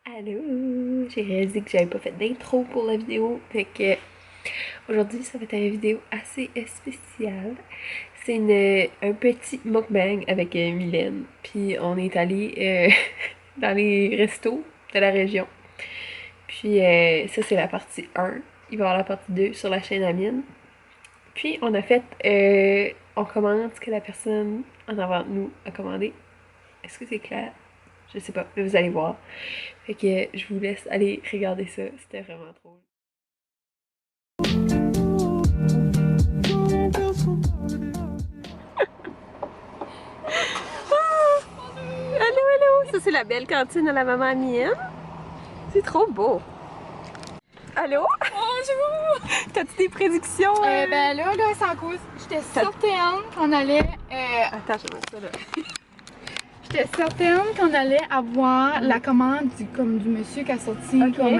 Allô! J'ai réalisé que j'avais pas fait d'intro pour la vidéo, fait que aujourd'hui ça va être une vidéo assez spéciale. C'est un petit mukbang avec Mylène, puis on est allé dans les restos de la région. Puis ça c'est la partie 1, il va y avoir la partie 2 sur la chaîne Amine. Puis on a fait, on commande ce que la personne en avant de nous a commandé. Est-ce que c'est clair? Je sais pas, mais vous allez voir. Fait que je vous laisse aller regarder ça, c'était vraiment drôle. Allô, allô! Ça c'est la belle cantine de la maman mienne. C'est trop beau. Allô? Bonjour! T'as-tu des prédictions? Ben là, c'est en cause. J'étais certaine qu'on allait. Attends, je vais mettre ça là. J'étais certaine qu'on allait avoir la commande du monsieur qui a sorti Ok. comme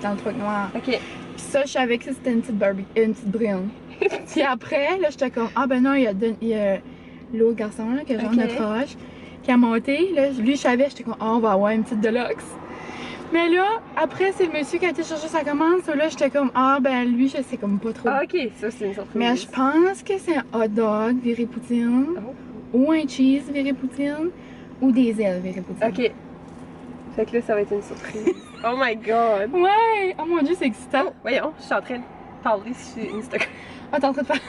dans le truc noir. Ok. Puis ça, je savais que c'était une petite brune. Puis après, là, j'étais comme, ah ben non, il y a l'autre garçon, là, qui a genre Ok. notre âge, qui a monté. Là, lui, je savais, j'étais comme, ah, on va avoir une petite deluxe. Mais là, après, c'est le monsieur qui a été chercher sa commande. Ça, là, j'étais comme, ah ben lui, je sais comme pas trop. Ah, ok, ça c'est une surprise. Mais je pense que c'est un hot dog viré poutine, Oh. ou un cheese viré poutine, ou des ailes viré poutine. Ok. Fait que là, ça va être une surprise. Oh my god! Ouais! Oh mon dieu, c'est excitant! Oh, voyons, je suis en train de parler sur Instagram. Ah, t'es en train de faire.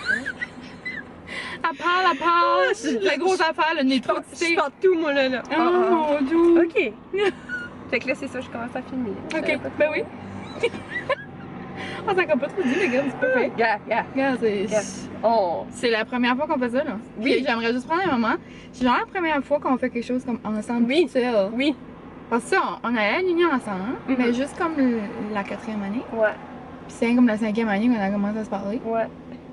Elle parle! La grosse affaire, le nez trop Je excité. partout, moi, là. Oh mon dieu! Ok. Fait que là, c'est ça, je commence à filmer. Ok, ben oui. Ah, ça n'a pas trop dit, les gars, c'est pas fait. Gars, Regarde, Oh. c'est la première fois qu'on fait ça, là. Oui. Puis j'aimerais juste prendre un moment. C'est genre la première fois qu'on fait quelque chose comme ensemble, Oui. toute seule. Oui. Parce que ça, on allait à l'union ensemble, Mhm. mais juste comme la 4e année. Ouais. Puis c'est comme la 5e année qu'on a commencé à se parler. Ouais.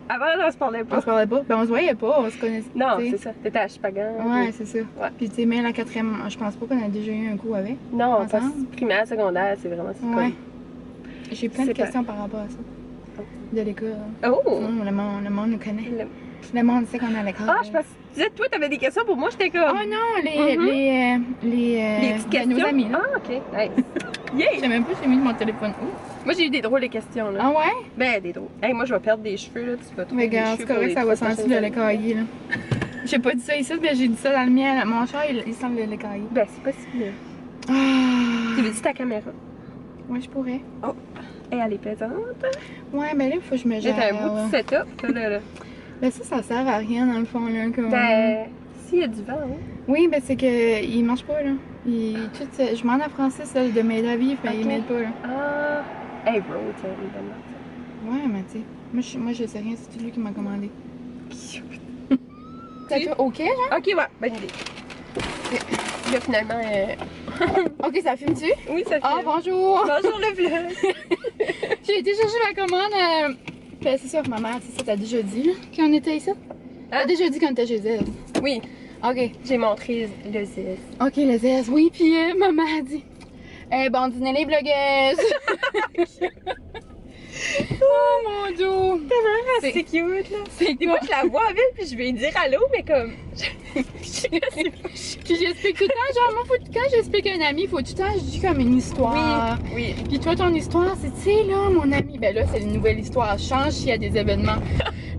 Avant, on se parlait On pas. se parlait pas. Ben on se voyait pas, on se connaissait. Non, t'sais. c'est ça. T'étais à Chupagan. Ouais, c'est ça. Ouais. Puis tu sais, mais la 4e, je pense pas qu'on a déjà eu un coup avec. Non, parce Ensemble. que primaire, secondaire, c'est vraiment ça. Ouais. J'ai plein de C'est pas- questions par rapport à ça. De l'école. Oh! Le monde nous connaît. Le- Le monde sait qu'on est à l'école. Ah, je pense que tu disais, toi, t'avais des questions pour moi, j'étais comme. Oh non, les petites questions. nos amis, là. Ah, ok. Nice. Je Yeah! sais même pas si j'ai mis mon téléphone où. Moi, j'ai eu des drôles de questions, là. Ah ouais? Ben, des drôles. Hey, moi, je vais perdre des cheveux, là. Tu vas trouver Mais des regarde, cheveux c'est pour correct, les ça va 3 sentir prochaines le années. cahier, là. J'ai pas dit ça ici, mais j'ai dit ça dans le mien. Mon chat, il sent le cahier. Ben, c'est pas si bien. Tu Ah! veux-tu ta caméra? Ouais, je pourrais. Oh! Hey, elle est pesante. Ouais, mais là, il faut que je me Là, gère. t'as un bout de setup, là. Ben ça sert à rien, dans le fond, là. Comme... Ben, s'il y a du vent, hein. Oui, ben c'est que il marche pas, là. Je demande à Francis là, de m'aider à vivre, mais il Ok. m'aide pas, là. Ah! Hey, bro, tiens, évidemment. Ouais, mais tu sais, moi, je sais rien, c'est lui qui m'a commandé. Cute. T'as fait OK, genre? Ok, ouais, bonne idée. Là, finalement, OK, ça filme-tu? oui, ça fait. Ah, bonjour! Bonjour le vlog! J'ai été chercher ma commande. Ben, c'est sûr, maman, tu sais, ça t'a déjà dit, là, qu'on était ici? T'as déjà dit qu'on était chez elle. Oui, OK. j'ai montré le zeste. OK, le zeste, oui, puis maman a dit. Bon dîner les blogueuses! Oh mon dieu! C'est cute, là. C'est Des quoi? fois, je la vois avec, puis je vais lui dire allô, mais comme. Puis j'explique tout le temps, genre, moi, quand j'explique à un ami, faut tout le temps, je dis comme une histoire. Oui. Puis toi, ton histoire, c'est, tu sais, là, mon ami, ben là, c'est une nouvelle histoire, change s'il y a des événements.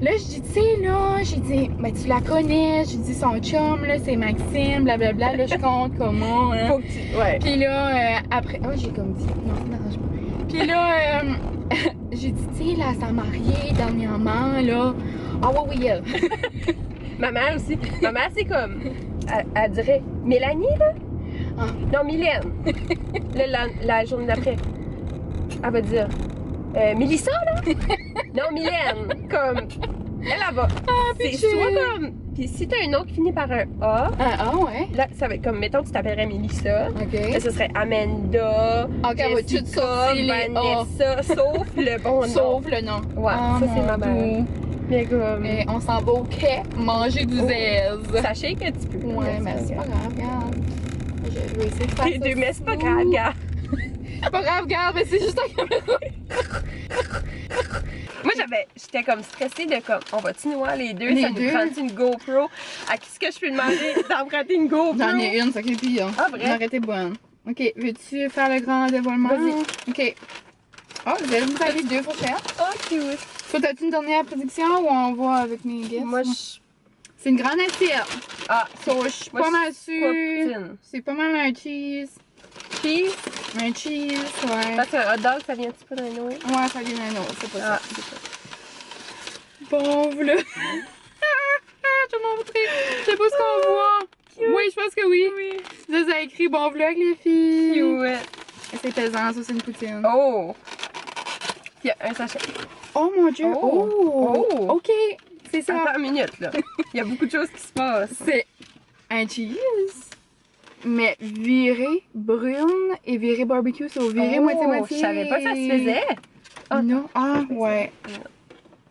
Là, je dis, tu sais, là, j'ai dit, ben tu la connais, j'ai dit, son chum, là, c'est Maxime, blablabla, là, je compte comment, hein. Faut que tu. Ouais. Puis là, après, oh, j'ai comme dit, non, n'arrange pas. Puis là, j'ai dit, tu sais, là, sa mariée, dernièrement, là, ah oui, oui, elle. Ma mère aussi. Ma mère, c'est comme. Elle dirait Mélanie, là? Ah. Non, Mylène. Là, la journée d'après. Elle va dire Mélissa, là? Non, Mylène. Comme. Elle va. C'est pitché. soit comme. Puis si t'as un nom qui finit par un A, Ah, ouais? là, ça va être comme, mettons, tu t'appellerais Mélissa. OK. Là, ce serait Amanda, Ok, elle va tout Jessica, sortir les A. Vanessa, sauf le bon nom. Sauf le nom. Ouais, Oh, ça, c'est mon ma mère. Dieu. Mais comme. Mais on s'en va au quai manger du Oh. zèze. Sachez que tu peux. Ouais, mais c'est pas grave, regarde. Je vais essayer de faire Les ça deux, mais c'est pas sous. grave, gars. C'est pas grave, regarde, mais c'est juste la caméra. Moi, j'étais comme stressée de comme, on va-tu noir les deux? Les Ça deux? nous prend une GoPro? À qui est-ce que je peux demander d'emprunter une GoPro? J'en ai une, ça crée pire. Ah, vrai? J'aurais été bonne. Ok, veux-tu faire le grand dévoilement? Vas-y. Ok. Oh, vous avez 2 fourchettes. Oh, cute. Toi, t'as-tu une dernière prédiction ou on va avec mes guests? Moi, je... C'est une grande assiette. Ah, So, je suis moi, pas mal c'est quoi, sûre. poutine? C'est pas mal un cheese. Cheese? Un cheese, ouais. Parce que hot dog, ça vient un petit peu d'un autre. Ouais, ça vient d'un autre, c'est pas Ah, ça. c'est ça. Bon, voilà. Je vais montrer. Je sais pas ce qu'on voit. Oui, je pense que oui. Oui. Ça a écrit bon vlog, les filles. Cute. C'est pesant, ça, c'est une poutine. Oh! Il y a un sachet. Oh mon dieu. Oh. Oh. Oh. Ok, c'est ça. Attends une minute, là. Il y a beaucoup de choses qui se passent. C'est un cheese, mais viré brune et viré barbecue, c'est au viré moitié-moitié. Je savais pas que ça se faisait. Oh. Non, ah ouais.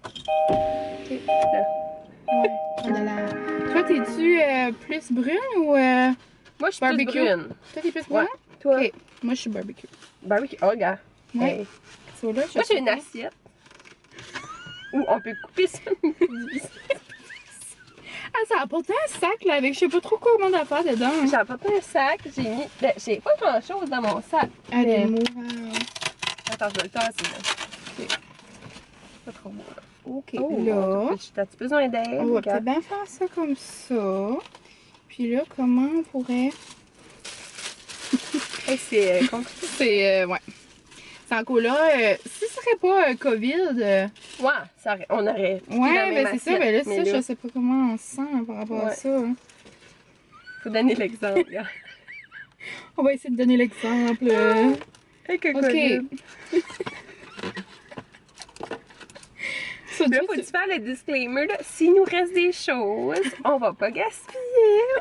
Ok, là. Ouais, on a la... Toi, t'es-tu plus brune ou Moi, je suis plus barbecue? brune. Toi, t'es plus brune? Ouais. Toi? Ok, moi, je suis barbecue. Barbecue. Oh, regarde. Ouais. Hey. So, là, Moi, j'ai une assiette. Où on peut couper ça. Ah, ça a apporté un sac, là, avec je sais pas trop comment d'affaires dedans. J'ai apporté un sac. J'ai mis. Ben, j'ai pas grand chose dans mon sac. Ah, des mais- mots. Attends, je vais le tasser, là. Ok. Pas trop beau, là. Ok, Oh, là, t'as-tu besoin d'aide? on va peut-être Regarde. bien faire ça comme ça. Puis là, comment on pourrait... Hey, c'est compliqué. C'est, ouais. C'est encore là, si ce serait pas COVID... Ouais, on aurait. pris la Ouais, même ben c'est ça, assiette, ben là, mais ça, je sais pas comment on se sent par rapport à Ouais. ça. Hein. Faut donner l'exemple, regarde. On va essayer de donner l'exemple. Avec un Ok. COVID. Ça, Là, toi, faut-tu faire le disclaimer, là? S'il nous reste des choses, on va pas gaspiller.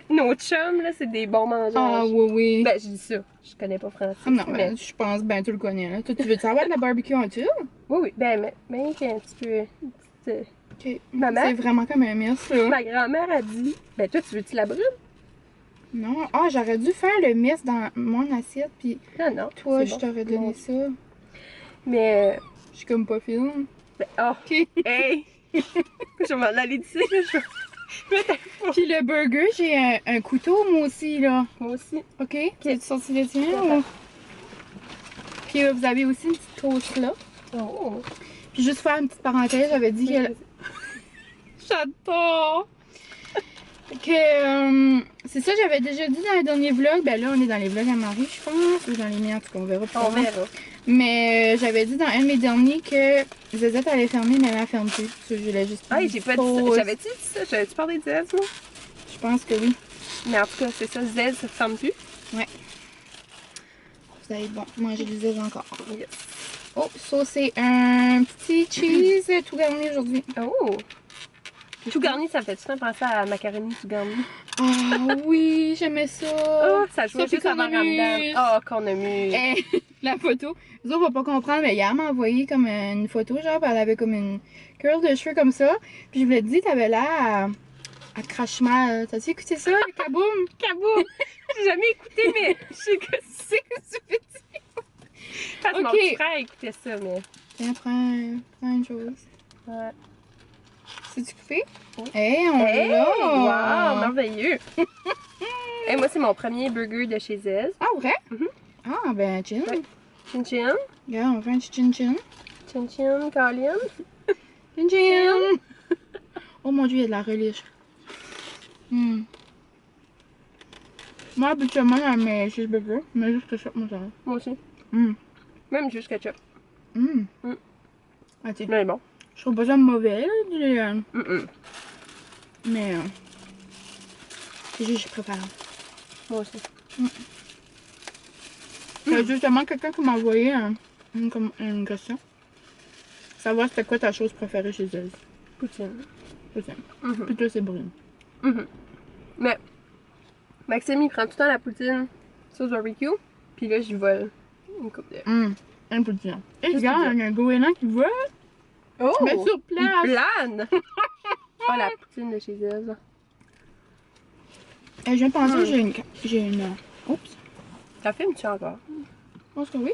Nos chums, là, c'est des bons mangeurs. Ah, oui, oui. Ben, je dis ça. Je connais pas français. Ah, non, mais... ben, je pense, ben, tu le connais, là. Toi, tu veux savoir de la barbecue en tube? Oui, oui. Ben, qu'il y a un petit peu. Une petite, Ok. Maman? C'est vraiment comme un mess, là. Ma grand-mère a dit. Ben, toi, tu veux-tu la brune? Non. Ah, j'aurais dû faire le mess dans mon assiette, puis Non, non. toi, c'est je bon. t'aurais donné Non. ça. Mais. Je suis comme pas fine. Ben, oh, Ok. hey! Je vais m'en aller d'ici, là. Je vais mettre un Puis le burger, j'ai un couteau, moi aussi, là. Moi aussi. Ok? Tu as sorti le tien? Ou... Puis vous avez aussi une petite toast là. Oh! Puis juste faire une petite parenthèse, j'avais dit que... J'adore! Que c'est ça, j'avais déjà dit dans le dernier vlog. Ben là, on est dans les vlogs à Marie, je pense. Ou dans les miens, en tout cas, on verra plus On tard. verra. Mais j'avais dit dans un de mes derniers que Zezette allait fermer, mais elle a fermé plus. Je voulais juste. Ah, j'ai pas dit ça. J'avais-tu dit ça? J'avais-tu parlé de Zez, moi? Je pense que oui. Mais en tout cas, c'est ça. Zez, ça ne ferme plus. Ouais. Ça va être bon. Manger du zèle encore. Yes. Oh, ça c'est un petit cheese tout garni aujourd'hui. Oh! Tout garni, ça me fait tout le temps penser à macaroni tout garni. Ah oui, j'aimais ça. Oh, ça joue Sophie juste avant Cornemuse. Ramadan. Oh, cornemuse. Eh, la photo. Les autres vont pas comprendre, mais hier, elle m'a envoyé comme une photo, genre, puis elle avait comme une curl de cheveux comme ça. Puis je voulais te dire, t'avais l'air à crache mal. T'as-tu écouté ça, le kaboum? Kaboum! J'ai jamais écouté, mais je sais que C'est que tu veux dire? parce que mon Ok. petit frère écoutait ça, mais. Tiens, prends une chose. Ouais. C'est-tu coupé? Oui. Hey, on Hey! l'a! Wow, merveilleux! Et moi, c'est mon premier burger de chez Zez. Ah, vrai? Mhm. Ah, ben, chin. Ouais. Chin chin. Regarde, on fait un petit chin-chin. Chin chin, Colin. Chin-chin! Oh mon dieu, il y a de la relish. Moi, habituellement, dans mes cheeseburgers, mais juste ketchup, moi, ça va. Moi aussi. Hum. Même juste ketchup. Hum. Mm. Ah, tiens. Mais bon. Je trouve pas ça mauvais, là, mais c'est juste que je préfère. Moi aussi. Il y a justement quelqu'un qui m'a envoyé une question. Savoir c'était quoi ta chose préférée chez eux. Poutine. Poutine. Mhm. Puis toi, c'est brune. Mhm. Mais Maxime, il prend tout le temps la poutine sauce barbecue. Puis là, j'y vole une coupe de. Un poutine. Et Qu'est-ce regarde, que il y a un goéland qui vole. Oh! Mais sur Il place. plane! Oh, la poutine de chez Zez. Et je viens de penser que j'ai une. Oups. T'as filmes-tu encore? Je pense que oui.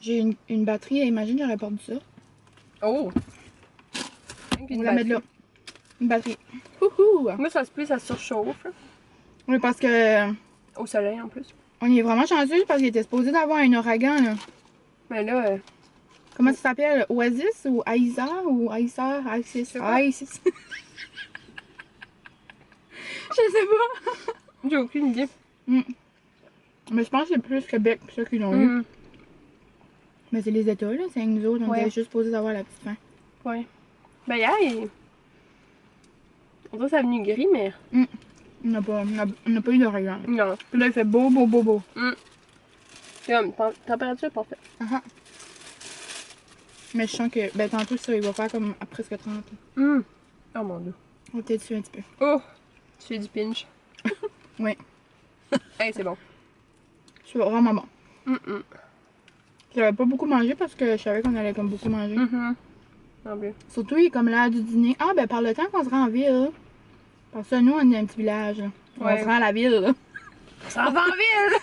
J'ai une batterie, imagine, j'aurais perdu ça. Oh! On va la mettre là. Une batterie. Wouhou! Moi, ça se peut, ça surchauffe. Oui, parce que Au soleil en plus. On y est vraiment chanceux parce qu'il était supposé d'avoir un ouragan, là. Mais là, Comment ça s'appelle? Oasis ou Aïsa ou Aïssa? Isis? Isis? Je sais pas. j'ai aucune idée. Mais je pense que c'est plus Québec pis ça qu'ils l'ont eu. Mm. Mais c'est les États, là. C'est avec nous autres. On Ouais. était juste supposés d'avoir la petite fin. Ouais. Ben hier, on dirait que ça a venu gris, mais On n'a pas eu d'ouragan. non. Puis là, il fait beau, beau, beau, beau. C'est comme température parfaite. Mais je sens que, ben tantôt, ça, il va faire comme à presque 30. Oh mon dieu. On va peut-être dessus un petit peu. Oh! Tu fais du pinch. Oui. Hey, c'est bon. C'est vraiment bon. J'avais pas beaucoup mangé parce que je savais qu'on allait comme beaucoup manger. Non plus. Surtout, il est comme l'heure du dîner. Ah, ben par le temps qu'on se rend en ville. Parce que nous, on est un petit village. Là. Ouais. On se rend à la ville. Là. Ça va en ville!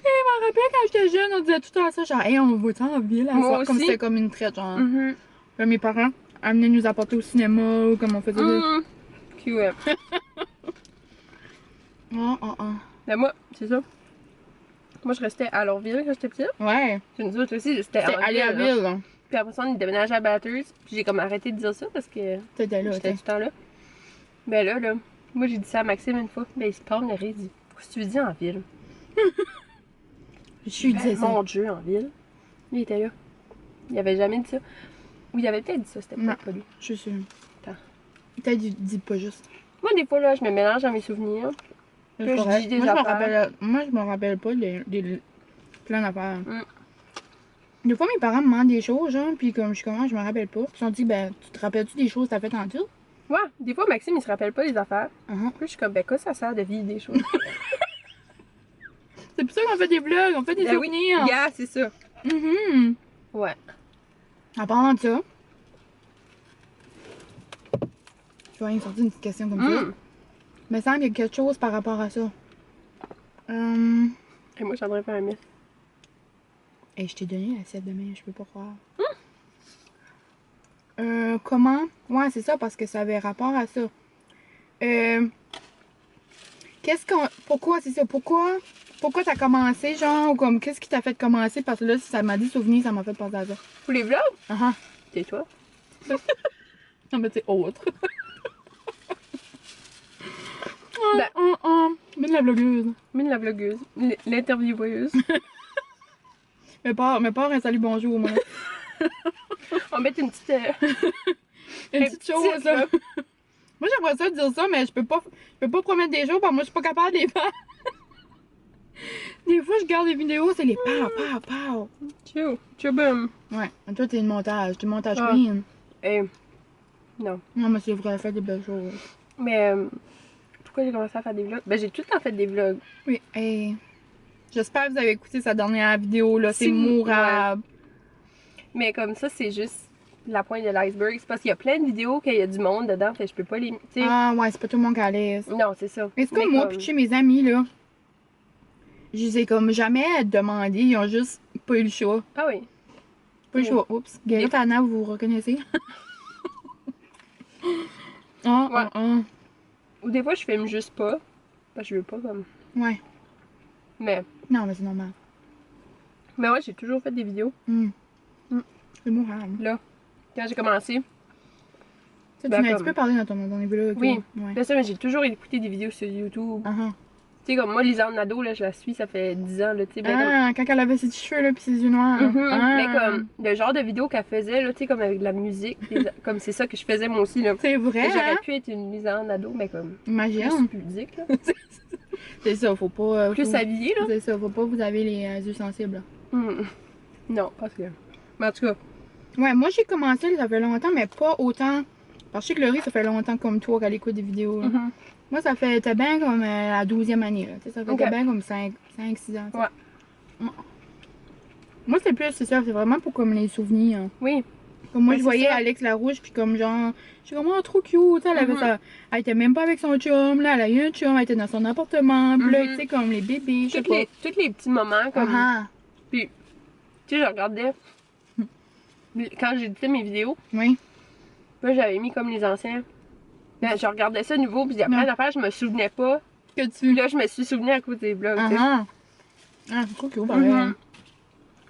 Et je me rappelle quand j'étais jeune, on disait tout le temps ça, genre, hey, on va-tu en ville? À Moi soir? Comme aussi. c'était comme une traite, genre. Comme mes parents amenaient nous apporter au cinéma ou comme on faisait des... Cute. Ben moi, c'est ça. Moi, je restais à Lorville quand j'étais petite. Ouais. Puis nous autres aussi, c'était C'était en aller à ville. là. ville, là. Puis après ça, on est déménagé à Batters. Puis j'ai comme arrêté de dire ça parce que T'étais là, j'étais tout le temps là. Ben là, moi j'ai dit ça à Maxime une fois. Ben il se parle, il dit pourquoi tu dis en ville? Je suis disais ça. Mon Dieu, en ville. Lui, il était là. Il avait jamais dit ça. Ou il avait peut-être dit ça, c'était Non. peut-être pas lui. Je suis sûre. Attends. Peut-être dis pas juste. Moi, des fois, là, je me mélange dans mes souvenirs. C'est Là, je correct. dis des moi, je me affaires. rappelle, moi, je me rappelle pas des plein d'affaires. Des fois, mes parents me demandent des choses, genre, puis comme je commence, je me rappelle pas. Ils se sont dit, ben, tu te rappelles-tu des choses que t'as fait en tout? Ouais, des fois, Maxime, il se rappelle pas des affaires. Uh-huh. Puis je suis comme, ben, quoi ça sert de vivre des choses? C'est pour ça qu'on fait des vlogs, on fait des Ben oui, souvenirs. yeah, c'est ça. Ouais. En parlant de ça, je vais rien sortir une petite question comme ça. Il me semble qu'il y a quelque chose par rapport à ça. Et moi, j'aimerais faire un mythe. Hey, je t'ai donné l'assiette de main, je peux pas croire. Comment? Ouais, c'est ça, parce que ça avait rapport à ça. Qu'est-ce qu'on... Pourquoi, c'est ça? Pourquoi t'as commencé, genre, ou comme, qu'est-ce qui t'a fait commencer? Parce que là, si ça m'a dit souvenir, ça m'a fait penser à ça. Pour les vlogs? C'est toi. Non, mais c'est autre. Ben. Mine la blogueuse. Mine la blogueuse. L'intervieweuse. Mais pas un salut bonjour, moi. On va mettre une petite... Une petite chose, là. Moi, j'aimerais ça dire ça, mais je peux pas promettre des jours parce que moi, je suis pas capable de les faire. Des fois, je regarde des vidéos, c'est les pow. Tchou-boum. Ouais, toi, t'es une montage. T'es une montage Ah. queen. Non. Non, mais c'est vrai, elle fait des belles choses. Mais pourquoi j'ai commencé à faire des vlogs? Ben, j'ai tout le temps fait des vlogs. Oui, hey. J'espère que vous avez écouté sa dernière vidéo, là. C'est Si, mourable. Mais comme ça, c'est juste la pointe de l'iceberg. C'est parce qu'il y a plein de vidéos qu'il y a du monde dedans, fait que je peux pas les... tu sais. Ah, ouais, c'est pas tout le monde qui est à l'aise. Non, c'est ça. Mais c'est comme Mais moi, puis chez mes amis, là. Je les ai comme jamais demandé, ils ont juste pas eu le choix. Ah oui. Pas eu le choix. Oups. Gaël Tana, vous vous reconnaissez? Ouais. Ou des fois, je filme juste pas. Parce que je veux pas comme... Ouais. Mais Non, mais c'est normal. ouais, j'ai toujours fait des vidéos. C'est mourable. Là, quand j'ai commencé. Ça, Ben, tu m'as un comme- petit peu parlé dans les vlogs. Oui. Ouais. Là, ça, mais j'ai toujours écouté des vidéos sur YouTube. Uh-huh. Tu sais, comme moi, Lisanne Nadeau, là, je la suis, ça fait 10 ans, là, tu sais. Ben, Ah, quand elle avait ses petits cheveux, là, pis ses yeux noirs. comme... Ah. Mais comme, le genre de vidéo qu'elle faisait, là, tu sais, comme avec de la musique, comme c'est ça que je faisais moi aussi, là. C'est vrai, J'aurais hein? pu être une Lisanne Nadeau, mais comme, Imagine. plus pudique, là. C'est ça, faut pas... Plus faut... habillée, là. C'est ça, faut pas vous avez les yeux sensibles. Là. Non, parce que... Mais en tout cas, Ouais, moi j'ai commencé, ça fait longtemps, mais pas autant. Parce que je sais que Laurie, ça fait longtemps comme toi qu'elle écoute des vidéos. Là. Moi, ça fait, t'es bien comme la 12e année. Là. Ça fait Ok. bien comme 5-6 ans. t'sais. Ouais. Moi, c'est plus, c'est ça, c'est vraiment pour comme les souvenirs. oui. Comme moi, Ouais, je c'est voyais ça. Alex Larouche, puis comme genre, je suis comme, oh, trop cute, elle avait ça. Elle était même pas avec son chum, là, elle a eu un chum, elle était dans son appartement, puis là, tu sais, comme les bébés, je sais pas. Tous les petits moments, comme... Ah, Puis, tu sais, je regardais... Quand j'éditais mes vidéos, oui. là, j'avais mis comme les anciens. Ben, je regardais ça nouveau, puis il y a plein Non. d'affaires, je me souvenais pas Que Puis tu... là, je me suis souvenue à cause des blogs, tu sais. Ah, c'est trop cool, pareil. Mhm.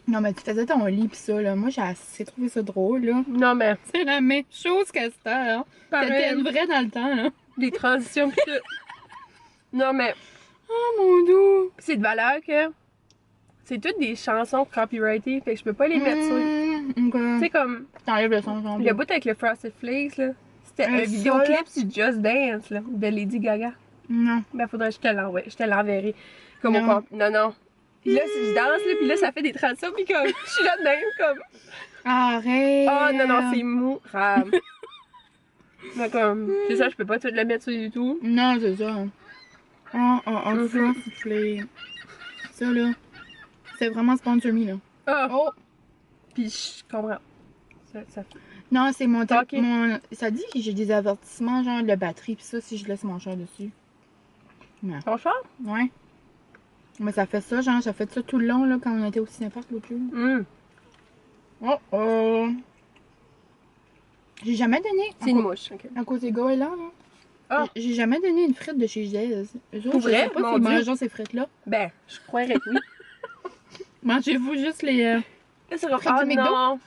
Non, mais tu faisais ton lit pis ça, là. Moi, j'ai assez trouvé ça drôle, là. Non, mais C'est la même chose que c'était, hein. T'étais pareil, une vraie dans le temps, là. des transitions pis tout. Non, mais Oh, mon doux. c'est de valeur que c'est toutes des chansons copyrightées, fait que je peux pas les mettre sur... Tu sais, Ok. comme T'enlèves le son, le bout avec le Frosted Flakes, là. C'était un ça, vidéoclip là? sur Just Dance, là, de Lady Gaga. Non. Ben, faudrait que je te l'envoie. Je te l'enverrai. Comme Non. au comp... Non, non. Puis là, si je danse, là, puis là, ça fait des transitions, puis comme, je suis là de même, comme... Arrête. Oh, non, non, c'est mou. Mais comme, c'est ça, je peux pas tout le mettre sur YouTube. Non, c'est ça. Oh, Frosted Flakes. Ça, là. C'est vraiment Sponsor Me, là. Ah, Oh. puis je comprends. Ça... Non, c'est mon, Ok. Ça dit que j'ai des avertissements, genre de batterie, pis ça, si je laisse mon chat dessus. Ton char? Ouais. Mais ça fait ça, genre, ça fait ça tout le long, là, quand on était au cinépark l'autre jour. Oh. J'ai jamais donné. C'est une mouche, ok. À cause des gars, là. Ah. J'ai jamais donné une frite de chez Giz. Eux autres, Pour je vrai? sais pas Mon s'ils Dieu. mangent ces frites-là. Ben, je croirais que oui. Mangez-vous juste les. Là, c'est comme, Frites oh du McDo? non!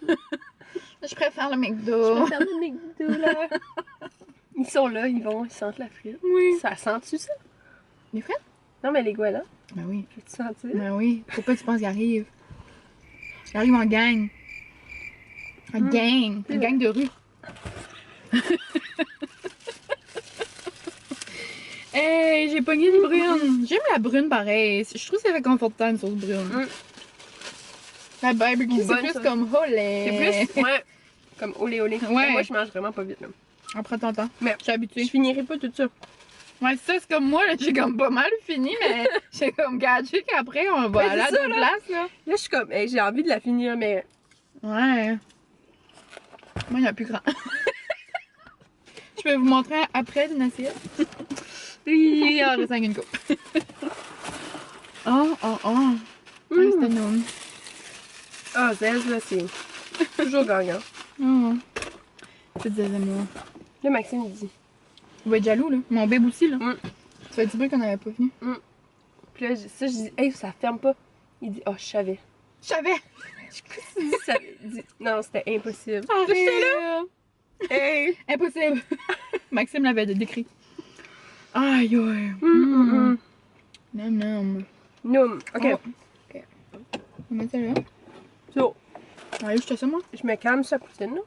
Je préfère le Je McDo. préfère le McDo, là. Ils sont là, ils sentent la frite. Oui. Ça sent-tu ça? Les frites? Non, mais les goélands, Ben oui. peux-tu sentir? Ben oui. Pourquoi tu penses qu'ils arrivent? Ils arrivent en gang. En gang. Une gang de rue. Hey, j'ai pogné une brune. J'aime la brune pareil. Je trouve que c'est réconfortant une sauce brune. La barbecue, c'est Bonne plus sauce. comme olé. C'est plus, ouais, comme olé olé. Ouais. Mais moi, je mange vraiment pas vite, là. Après ton temps. Mais Je suis habituée. je finirai pas tout ça. Ouais, ça, c'est comme moi, là, j'ai comme pas mal fini, mais j'ai comme gâché qu'après, on va Ouais, aller à c'est ça, d'autres là. places, là. Là, je suis comme, hey, j'ai envie de la finir, mais Ouais. Moi, il y en a plus grand. Je vais vous montrer après d'une assiette. Oui, on reste avec une coupe. Oh. Ouais, c'était non. ah, Zez, là, c'est toujours gagnant. Oh. C'est des amours. Là, Maxime, il dit. Il va être jaloux, là. Mon bébé aussi, là. Mm. Ça fait un petit peu qu'on n'avait pas venu. Puis là, je dis, hey, ça ferme pas. Il dit, oh, je savais. Je savais! Il dit, non, c'était impossible. J'étais là! Hey! Impossible! Maxime l'avait décrit. Aïe, aïe. Nom. Non. Ok. Oh. Ok. On met ça là. So, Ouais, je te ça, moi. je me calme sa poutine, là.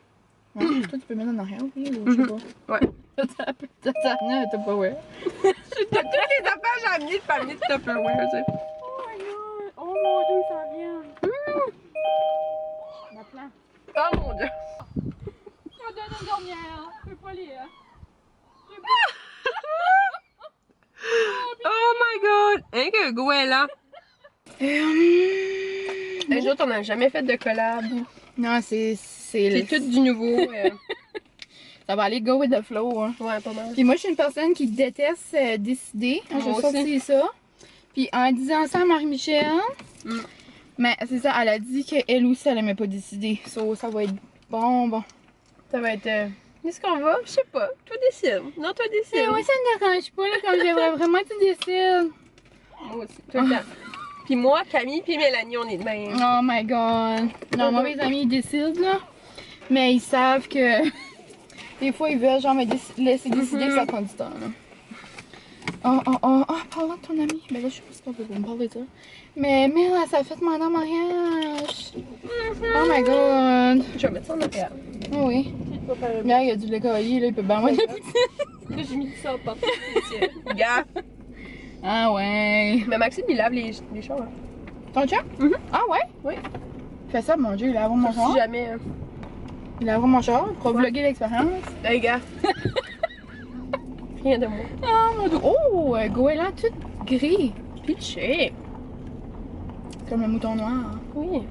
Ouais, toi, tu peux mettre en arrière, oui, ou je sais pas. Ouais. T'as amené un Tupperware. Toutes les affaires, j'ai amené de pas amener de Tupperware, tu sais. Oh my god! Oh mon dieu, ça vient! La plante. Oh mon dieu. On donne une dernière. Je peux pas les. Oh my god! Hein, que goéland. Les autres, on n'a jamais fait de collab. Non, c'est C'est tout du nouveau. Ça va aller go with the flow. Hein. Ouais, pas mal. Puis moi, je suis une personne qui déteste décider. Moi Je aussi. sorti ça. Puis en disant ça à Marie-Michel, mais c'est ça, elle a dit qu'elle aussi, elle aimait pas décider. So, ça va être bon. Ça va être. Est-ce qu'on va? Je sais pas. Toi décide. Non, toi décide. Mais moi, ça me dérange pas, là, quand j'aimerais vraiment que tu décides. Moi aussi, tout le temps. Puis moi, Camille, puis Mélanie, on est de même. Oh my god. Non, moi, mes amis, ils décident, là. Mais ils savent que des fois, ils veulent genre me laisser décider que ça prend du temps, là. Oh, parlant de ton ami. Ben là, je sais pas ce qu'on peut me parler de ça. Mais Mel, ça a fait demander en mariage. Oh my god. Je vais mettre ça en arrière. Oh oui. Pas faire un Regarde, il y a du lait cavalier, là, il peut bien avoir de la poutine. Là, j'ai mis ça en porte. Gars. Ah ouais. Mais Maxime, il lave les chars. Hein. Ton chat? Ah ouais? Oui. Fais ça, mon dieu, il lave mon char. Si jamais. Il lave mon char pour vlogger l'expérience. Hey, gars. Rien de moi. Ah mon dieu. Oh, goéland tout gris. Pitché. Comme le mouton noir. Oui.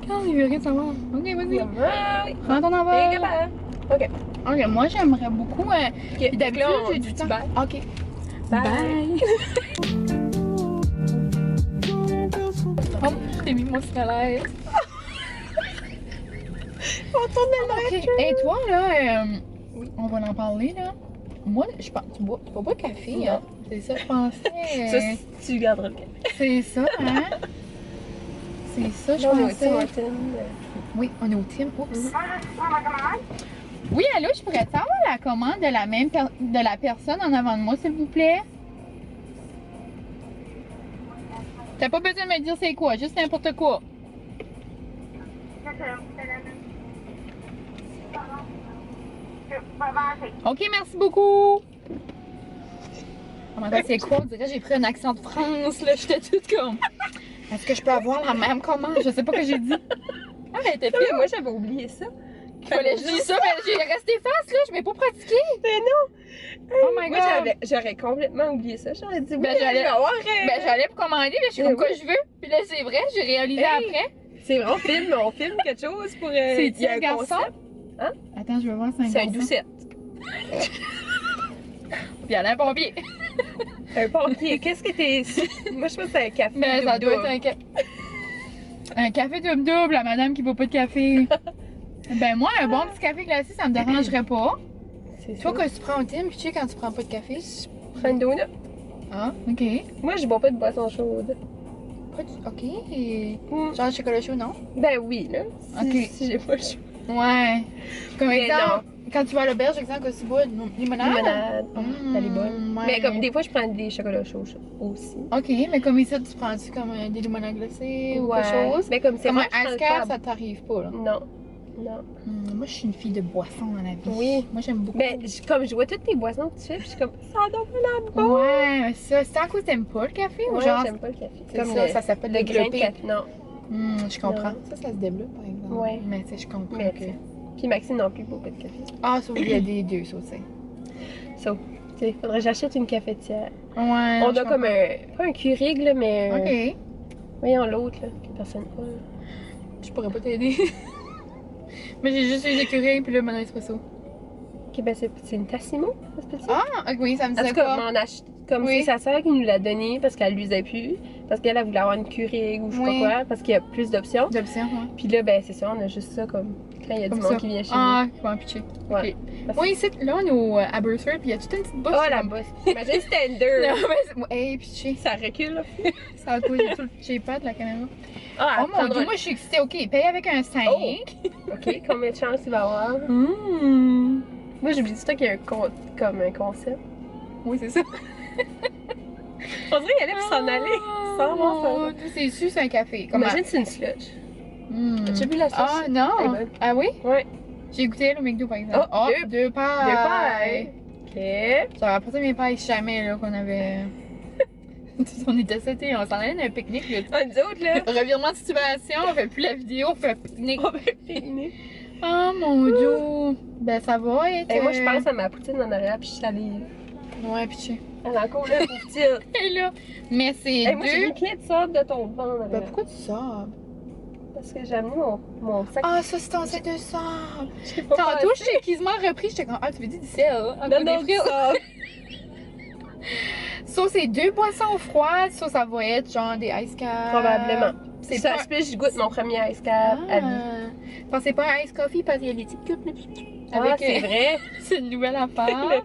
Quand il veut rien savoir. Ok, vas-y. Oui. Prends ton Hey, envol. gars. Ok. Ok, moi j'aimerais beaucoup. Ok. Puis d'habitude, Là, on j'ai dit du temps. bye. Ok. Bye. Oh, je t'ai mis mon squelette. On tourne le Ok. Et toi, là, on va en parler, là. Moi, je pense, tu bois pas de café, Non. hein? C'est ça, je pensais. Ça, tu garderas le café. C'est ça, hein? C'est ça, je Là, on est au pensais. Tim Hortons. Oui, on est au Tim. Oups. Oui, allô, je pourrais savoir la commande de la même de la personne en avant de moi, s'il vous plaît? T'as pas besoin de me dire c'est quoi, juste n'importe quoi. Ok, merci beaucoup. Oh my god, c'est quoi? On dirait que j'ai pris un accent de France, là. J'étais toute comme. Est-ce que je peux avoir la même commande? Je sais pas ce que j'ai dit. Ah, mais elle était Non, pire. mais moi, j'avais oublié ça. Fallait que je dise ça, mais j'ai resté face, là. Je m'ai pas pratiqué. Mais non! Oh my Moi, god. j'aurais complètement oublié ça. J'aurais dit, oui, Ben, j'allais- je vais avoir, Ben, j'allais pour commander, mais je suis Ben comme quoi oui. je veux. Puis là, c'est vrai, j'ai réalisé Hey. après. C'est vrai, on filme quelque chose pour. C'est il y a un garçon? concept. Hein? Attends, je vais voir si C'est c'est un garçon. doucette. Puis elle a un pompier. Un pompier. Qu'est-ce que t'es. Moi, je pense que c'est un café. Ben, ça doit être un café double-double, la madame qui boit pas de café. Ben, moi, un bon petit café glacé, ça me dérangerait pas. C'est Toi, ça. quand tu prends un thym, tu sais quand tu prends pas de café? Prends une donut. Ah, ok. Moi, je bois pas de boisson chaude. Ok. Mm. Genre chocolat chaud, non? Ben oui, là. Si, Ok. si j'ai pas chaud. Ouais. Comme Mais exemple, quand tu vas à l'auberge, exemple, que tu bois une limonade. Limonade. Mm, Elle est bonne. ouais. Mais comme des fois, je prends des chocolats chauds aussi. Ok, mais comme ici, tu prends-tu comme des limonades glacées ou quelque chose? Mais comme c'est Comme moi, un ice cap, ça t'arrive pas, là. Non. Non. Moi, je suis une fille de boisson dans la vie. Oui. Moi, j'aime beaucoup. Ben, comme je vois toutes tes boissons que tu fais, puis je suis comme, ça donne la bonne. Ouais, mais ça, c'est à cause que t'aimes pas le café ou Ouais, genre. j'aime pas le café. C'est Comme ça, ça s'appelle le grain de développer. café. Non. Je comprends. Non. Ça se développe, par exemple. Ouais. Mais tu sais, je comprends Mais, que. Puis Maxime non plus, boit pas de café. Ah, sauf qu'il y a des deux, ça aussi. So, tu sais, faudrait que j'achète une cafetière. Ouais. On a comme un, pas un Keurig, là, mais Ok. voyons l'autre, là, que personne n'a. Je pourrais pas t'aider. Mais j'ai juste les écureuils puis le mon espresso. Ok, ben c'est une Tassimo, ça se peut-tu? Ah, ok, oui, ça me En disait tout cas, pas. on achète, comme Oui. c'est sa sœur qui nous l'a donné parce qu'elle l'usait plus, parce qu'elle elle voulait avoir une Keurig ou je sais Oui. pas quoi, parce qu'il y a plus d'options. D'option, ouais. Puis là, ben c'est ça, on a juste ça comme quand il y a Comme du monde ça. qui vient chez Ah, bon, pitché. nous. Ouais. Parce- Oui, ici, là, on est au Aberystwyth, puis il y a toute une petite bosse. Oh la bosse! Imagine Stander! Non, mais c'est. Hey, pitché. Ça recule, là. Ça a cause j'ai pas de la caméra. Ah, Oh mon dieu, moi, je suis excitée. Ok, paye avec un 5. Oh. Ok, combien de chances il va avoir? Moi, j'oublie tout le temps qu'il y a comme un concept. Oui, c'est ça. On dirait qu'il allait pour s'en aller. Sans voir ça. Oh, c'est sûr, c'est un café. Comment? Imagine c'est une sludge. Hmm. As-tu vu la sludge? Ah, non. Elle est bonne. Ah oui? Ouais. J'ai goûté le McDo, par exemple. Oh, deux pailles. Deux pailles. Ok. J'aurais apporté mes pailles jamais, là, qu'on avait. On était sautés, on s'en allait dans un pique-nique, là. Ah, nous autres, là. Revirement de situation, on fait plus la vidéo, on fait un pique-nique. On va finir. Oh mon dieu! Ben ça va être. Et moi, je pense à ma poutine en arrière, puis je suis allée. Ouais, pitché. Elle est encore là, pour petite. Et là, mais c'est Hey, moi, j'ai deux. mis plein de sortes de ton vent en Ben arrière. pourquoi tu sors? Parce que j'ai amené mon sac. Ah, ça c'est ton sac de sable! J'ai pas Tantôt, pensé. je t'ai quasiment repris, j'étais comme, ah, tu veux dire du sel? Non, non, ça. Ça, c'est deux boissons froides, ça va être genre des ice caps. Probablement. C'est Ça pas. se peut, je goûte mon premier ice cap à vie. Pensez pas à ice coffee parce qu'il y a des petites coupes, là. Ah, c'est vrai. C'est une nouvelle affaire.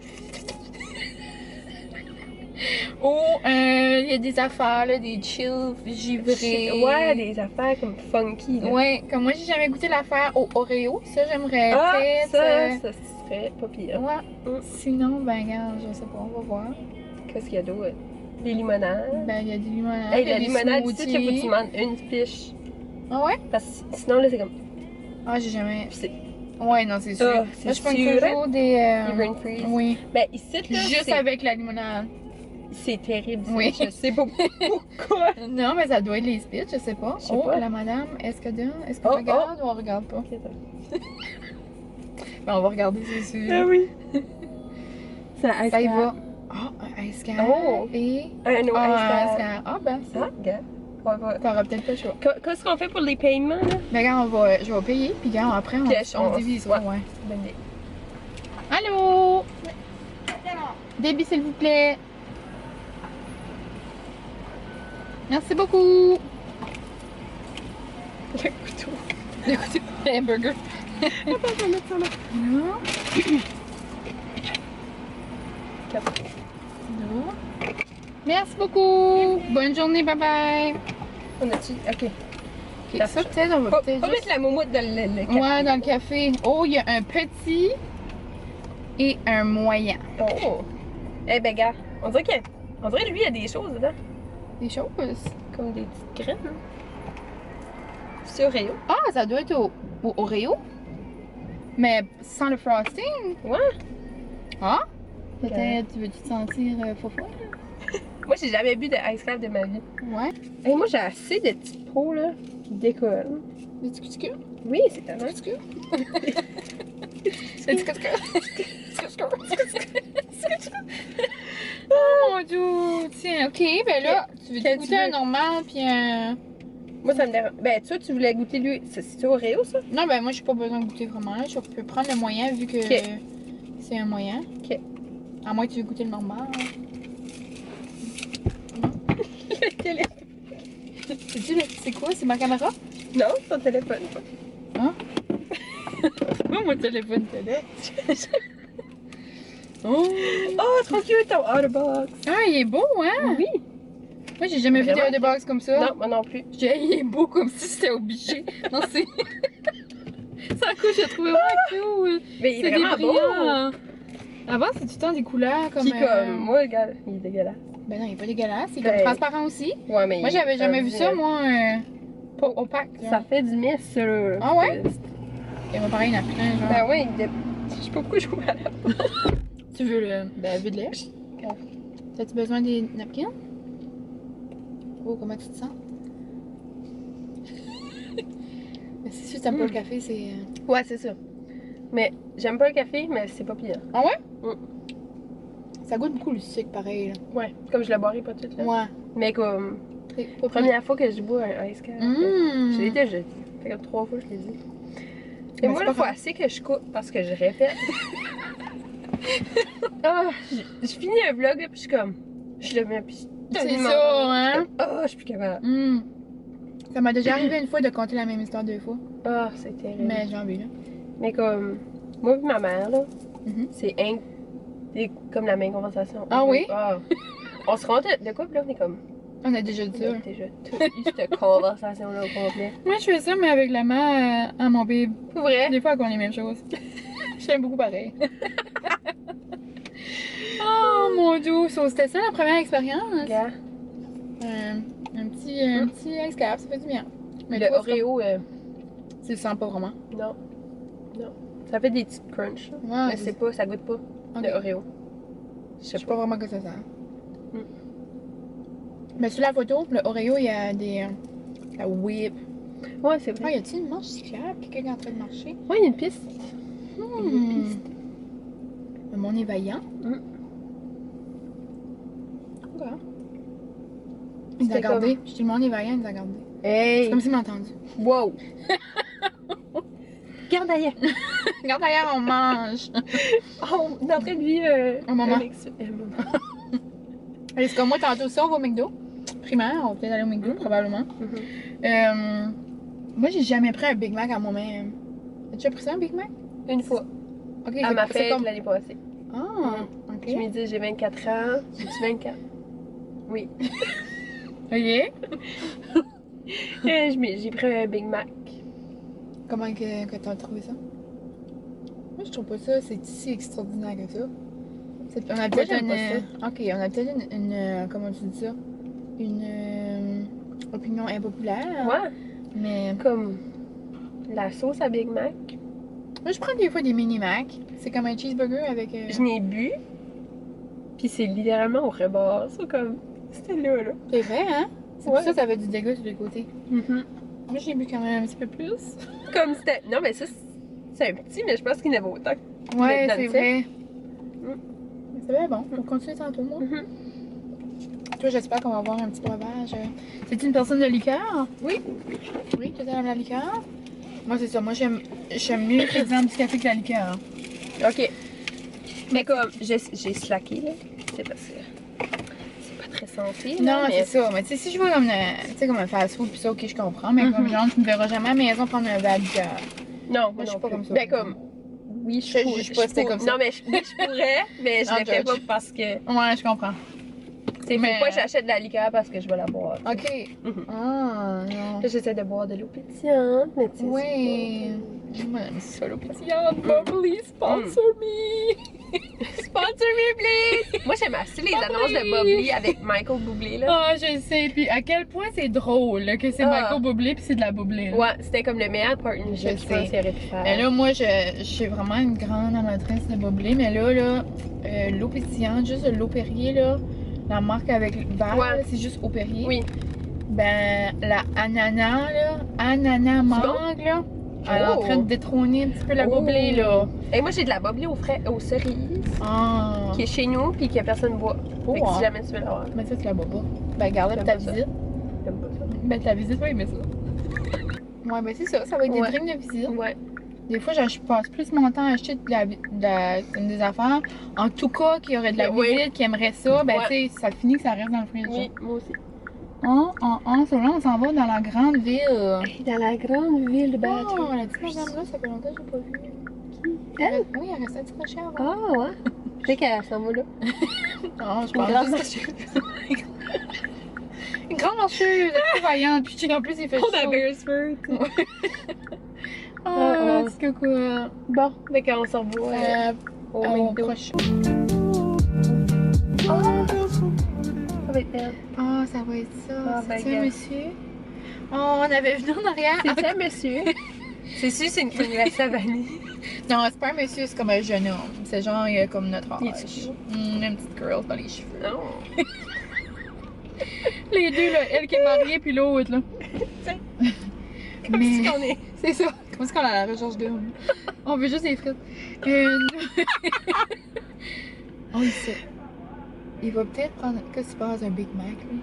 Ou il y a des affaires, là, des chills givrés. Ouais, des affaires comme funky. Là. Ouais, comme moi, j'ai jamais goûté l'affaire au Oreo. Ça, j'aimerais Ah, peut-être. ça serait pas pire. Ouais. Mm. Sinon, ben, regarde, je sais pas, on va voir. Qu'est-ce qu'il y a d'autre? Des limonades. Ben, il y a des limonades. Hey, il y a la des limonade, tu sais, il faut que tu smoothies. demandes une piche. Ah ouais? Parce que sinon, là, c'est comme. Ah, j'ai jamais. C'est Ouais, non, c'est sûr. Ah, Moi, je c'est prends sûr, toujours des. Liver and freeze. Oui. Ben, ici, là, Juste c'est- avec la limonade. c'est terrible. ça. Oui. Je sais pas pourquoi. Non, mais ça doit être les spits, je sais pas. Je sais Oh, pas. la madame, est-ce qu'on Oh, regarde ou on regarde pas? Ok, attends. Ben, on va regarder, c'est sûr. Ah oui. Ça ice Ça y cap. va. Ah, un ice cap. Oh. Et. Un no Ah, un ice ice cap. cap. Ah, ben, Ah, regarde. On va- t'auras peut-être pas le choix. Qu'est-ce qu'on fait pour les paiements, là? Mais regarde, je vais payer, puis regarde, après, Puis, on divise. ouais. Ouais. Bonne idée. Allô? Débit, s'il vous plaît. Merci beaucoup. Le couteau. Écoutez, le hamburger. Attends, je vais mettre ça là. Non. Quatre. Non. Merci beaucoup. Bonne journée, bye bye. On a-tu. Ok. Ok, ça peut-être, on va peut-être Pas juste... mettre la moumoute dans le café. Ouais, dans le café. Oh, il y a un petit et un moyen. Oh! Eh ben, gars, on dirait que lui, il y a des choses dedans. Des choses. Comme des petites graines. Hein. C'est Oreo. Ah, ça doit être au Oreo. Mais sans le frosting. Ouais. Ah? Peut-être, tu veux-tu te sentir faux? Moi, j'ai jamais bu de ice cream de ma vie. Ouais. Et moi, j'ai assez de petits pots, là, qui décollent. Des petits cuticule? Oui, c'est tellement. Des petits Oh mon dieu! Tiens, ok, ben là, tu veux Quel goûter tu veux? un normal puis un. Moi, ça me dérange. Ben, toi, tu voulais goûter lui. C'est Oreo, ça? Non, ben moi, j'ai pas besoin de goûter vraiment. Là. Je peux prendre le moyen vu que Ok. c'est un moyen. Ok. À moins que tu veux goûter le normal. Le téléphone. Sais-tu, c'est quoi? C'est ma caméra? Non, ton téléphone. Hein? Moi, mon téléphone télé. Oh! Oh, trop cute ton Otterbox. Ah, il est beau, hein? Oui. Moi, j'ai jamais vu Vraiment? des box comme ça. Non, moi non plus. Il est beau comme si c'était obligé. Non, c'est. Ça coup, j'ai trouvé vraiment cool. Mais il C'est est vraiment des beau. brillants. Avant, c'est tout le temps des couleurs comme. Puis comme, moi, regarde, il est dégueulasse. Ben non, il est pas dégueulasse. Il est Ben, comme transparent aussi. Ouais, mais. Moi, j'avais jamais vu ça, moi. Pas opaque. Ça fait du mist, ça, là. Ah ouais? Et moi, pareil, il y en a plein, genre. Ben oui, je sais pas pourquoi je vois à la Tu veux le. Ben, vu de l'air. T'as-tu besoin des napkins? Oh, comment tu te sens? Mais c'est sûr que t'aimes pas le café, c'est. Ouais, c'est ça. Mais j'aime pas le café, mais c'est pas pire. Ah ouais? Mm. Ça goûte beaucoup le sucre, pareil, là. Ouais, comme je le boirai pas tout, là. Ouais. Mais comme, C'est pas première fois que je bois un ice cream. Mmh. Je l'ai déjà dit. Ça fait comme 3 fois que je l'ai dit. Et Mais moi, c'est il pas faut grave. assez que je coupe parce que je répète. Ah, je finis un vlog, là, puis je suis comme, je le mets, puis C'est ça, hein? Oh, je suis plus capable. Mmh. Ça m'a déjà arrivé une fois de compter la même histoire 2 fois. Ah, c'est terrible. Mais j'ai envie, là. Mais comme, moi et ma mère, là, Mhm. c'est comme la même conversation. Ah oui? Ah. On se rend de quoi, puis là, on est comme, On a déjà dit on ça. a déjà tout eu cette conversation-là au complet. Moi, je fais ça, mais avec la main à mon bébé. Pour vrai? Des fois, on les mêmes choses. Je t'aime beaucoup pareil. Oh mon dieu, so, c'était ça la première expérience. Gars, Un petit ice cap, ça fait du bien. Mais le toi, c'est Oreo, comme- tu le sens pas vraiment. non. Non. Ça fait des petites crunchs, là. Ouais, Mais c'est pas, ça goûte pas, ok. le Oreo. Je Je sais sais pas. pas vraiment que ça sent. Mm. Mais sur la photo, le Oreo, il y a des. La whip. Ouais, c'est Ah, vrai. y a-t-il une marche cyclable? Quelqu'un qui est en train de marcher? Ouais, il y a une piste. Hmm. Le monde est vaillant. Mm. Ok. Il nous a C'était regardé. Je dis le monde est vaillant, il nous a regardé. C'est Hey! comme s'il m'a entendu. Wow! Regarde ailleurs! Regarde d'ailleurs, on mange. Oh, on est en train de vivre Un moment. un moment. Allez, c'est comme moi, tantôt ça, on va au McDo. Primaire, on va peut-être aller au McDo, probablement. Mhm. Moi, j'ai jamais pris un Big Mac à moi-même. As-tu déjà pris ça, un Big Mac? Une fois, Ok, à ma c'est fête comme... l'année passée. Ah, ok. Je me dis, j'ai 24 ans. J'ai 24? Oui. Ok. J'ai pris un Big Mac. Comment que t'as trouvé ça? Moi, je trouve pas ça, c'est si extraordinaire que ça. On a peut-être j'aime une... Ok, on a peut-être une... Comment tu dis ça? Une opinion impopulaire. Ouais, Mais comme la sauce à Big Mac. moi, je prends des fois des mini Mac. C'est comme un cheeseburger avec... Je n'ai bu. Puis c'est littéralement au rebord. Ça, comme, c'était là. C'est vrai, hein? C'est Ouais. pour ça que ça avait du dégueu sur les côtés. Mhm. Moi, j'ai bu quand même un petit peu plus. Comme c'était. Non, mais ça, c'est un petit, mais je pense qu'il y en avait autant. Ouais, Dans c'est le vrai. Mm. C'est bien bon. On va continuer tantôt, moi. Mhm. Toi, j'espère qu'on va avoir un petit breuvage. C'est une personne de liqueur? Oui. Oui, tu aimes la liqueur? Moi, c'est ça. Moi, j'aime mieux, par exemple, du café que la liqueur. Ok. Mais comme, j'ai slacké, là. C'est parce que c'est pas très santé. là, Non, mais... c'est ça. Mais tu sais, si je vais comme, tu sais, comme un fast-food, puis ça, ok, je comprends. Mais comme genre, tu me verras jamais à la maison prendre un verre de liqueur. Non, Moi, je suis non pas plus. comme ça. Ben, comme, oui, Je suis pas c'était comme ça. Non, mais oui, je pourrais, mais je Non, le ferais judge. pas parce que. Ouais, je comprends. Faut pas que j'achète de la liqueur parce que je vais la boire. Ok. Mhm. Ah, non. Là, j'essaie de boire de l'eau pétillante, mais tu sais. Oui. Moi, j'aime ça, l'eau pétillante. Bubbly, sponsor me. Sponsor me, please. Moi, j'aime assez les annonces de Bubbly avec Michael Bublé, là. Ah, je sais. Puis à quel point c'est drôle là, que c'est Michael Bublé puis c'est de la Bublé. Ouais, c'était comme le meilleur partnership, je pense qu'il aurait pu faire. Mais là, moi, je suis vraiment une grande amatrice de Bublé. Mais là, l'eau pétillante, juste de l'eau Perrier, là, la marque avec le verre, là, c'est juste eau Perrier. Oui. Ben, la ananas, là, ananas mangue, là, elle est en train de détrôner un petit peu la Bublé, là. Et moi, j'ai de la Bublé aux cerises, Ah. qui est chez nous, puis que personne boit. Fait que si jamais tu veux l'avoir. Mais ça, tu la bois pas. Ben, garde-la pour ta visite. J'aime pas ça. Ben, ta visite, oui, mais ça. Ouais, ben, c'est ça. Ça va être des drinks de visite. Ouais. Des fois, je passe plus mon temps à acheter comme des affaires. En tout cas, qu'il y aurait de la visite qui aimerait ça, ben, tu sais, ça finit que ça reste dans le frigo. Oui, moi aussi. C'est là, on s'en va dans la grande ville. Dans la grande ville de Baton. Oh, la petite madame-là, ça fait longtemps que je l'ai pas vue. Qui? Elle? Oui, elle restait accrochée avant. Ah, ouais. Je sais qu'elle s'en va là. Non, je Une grande pense Une grande marcheuse, elle est trop vaillante. Puis, je sais qu'en plus, il fait chaud. On a Beresford. Ah, c'est quoi? Bon, fait qu'on se revoit au prochain. Ça va être elle. Ah, ça va être ça. Ah, c'est un monsieur? Oh, on avait venu en arrière. C'est ça, monsieur? C'est sûr, c'est une la Savanie. Non, c'est pas un monsieur, c'est comme un jeune homme. C'est genre, il a comme notre âge. Il est Une petite girl dans les cheveux. Non. Les deux, là, elle qui est mariée, puis l'autre, là. Comme si on est. C'est ça. Comme si on a la recherche d'homme. On veut juste des frites. Oh, il sait. Il va peut-être prendre. Qu'est-ce que tu penses d'un Big Mac, lui?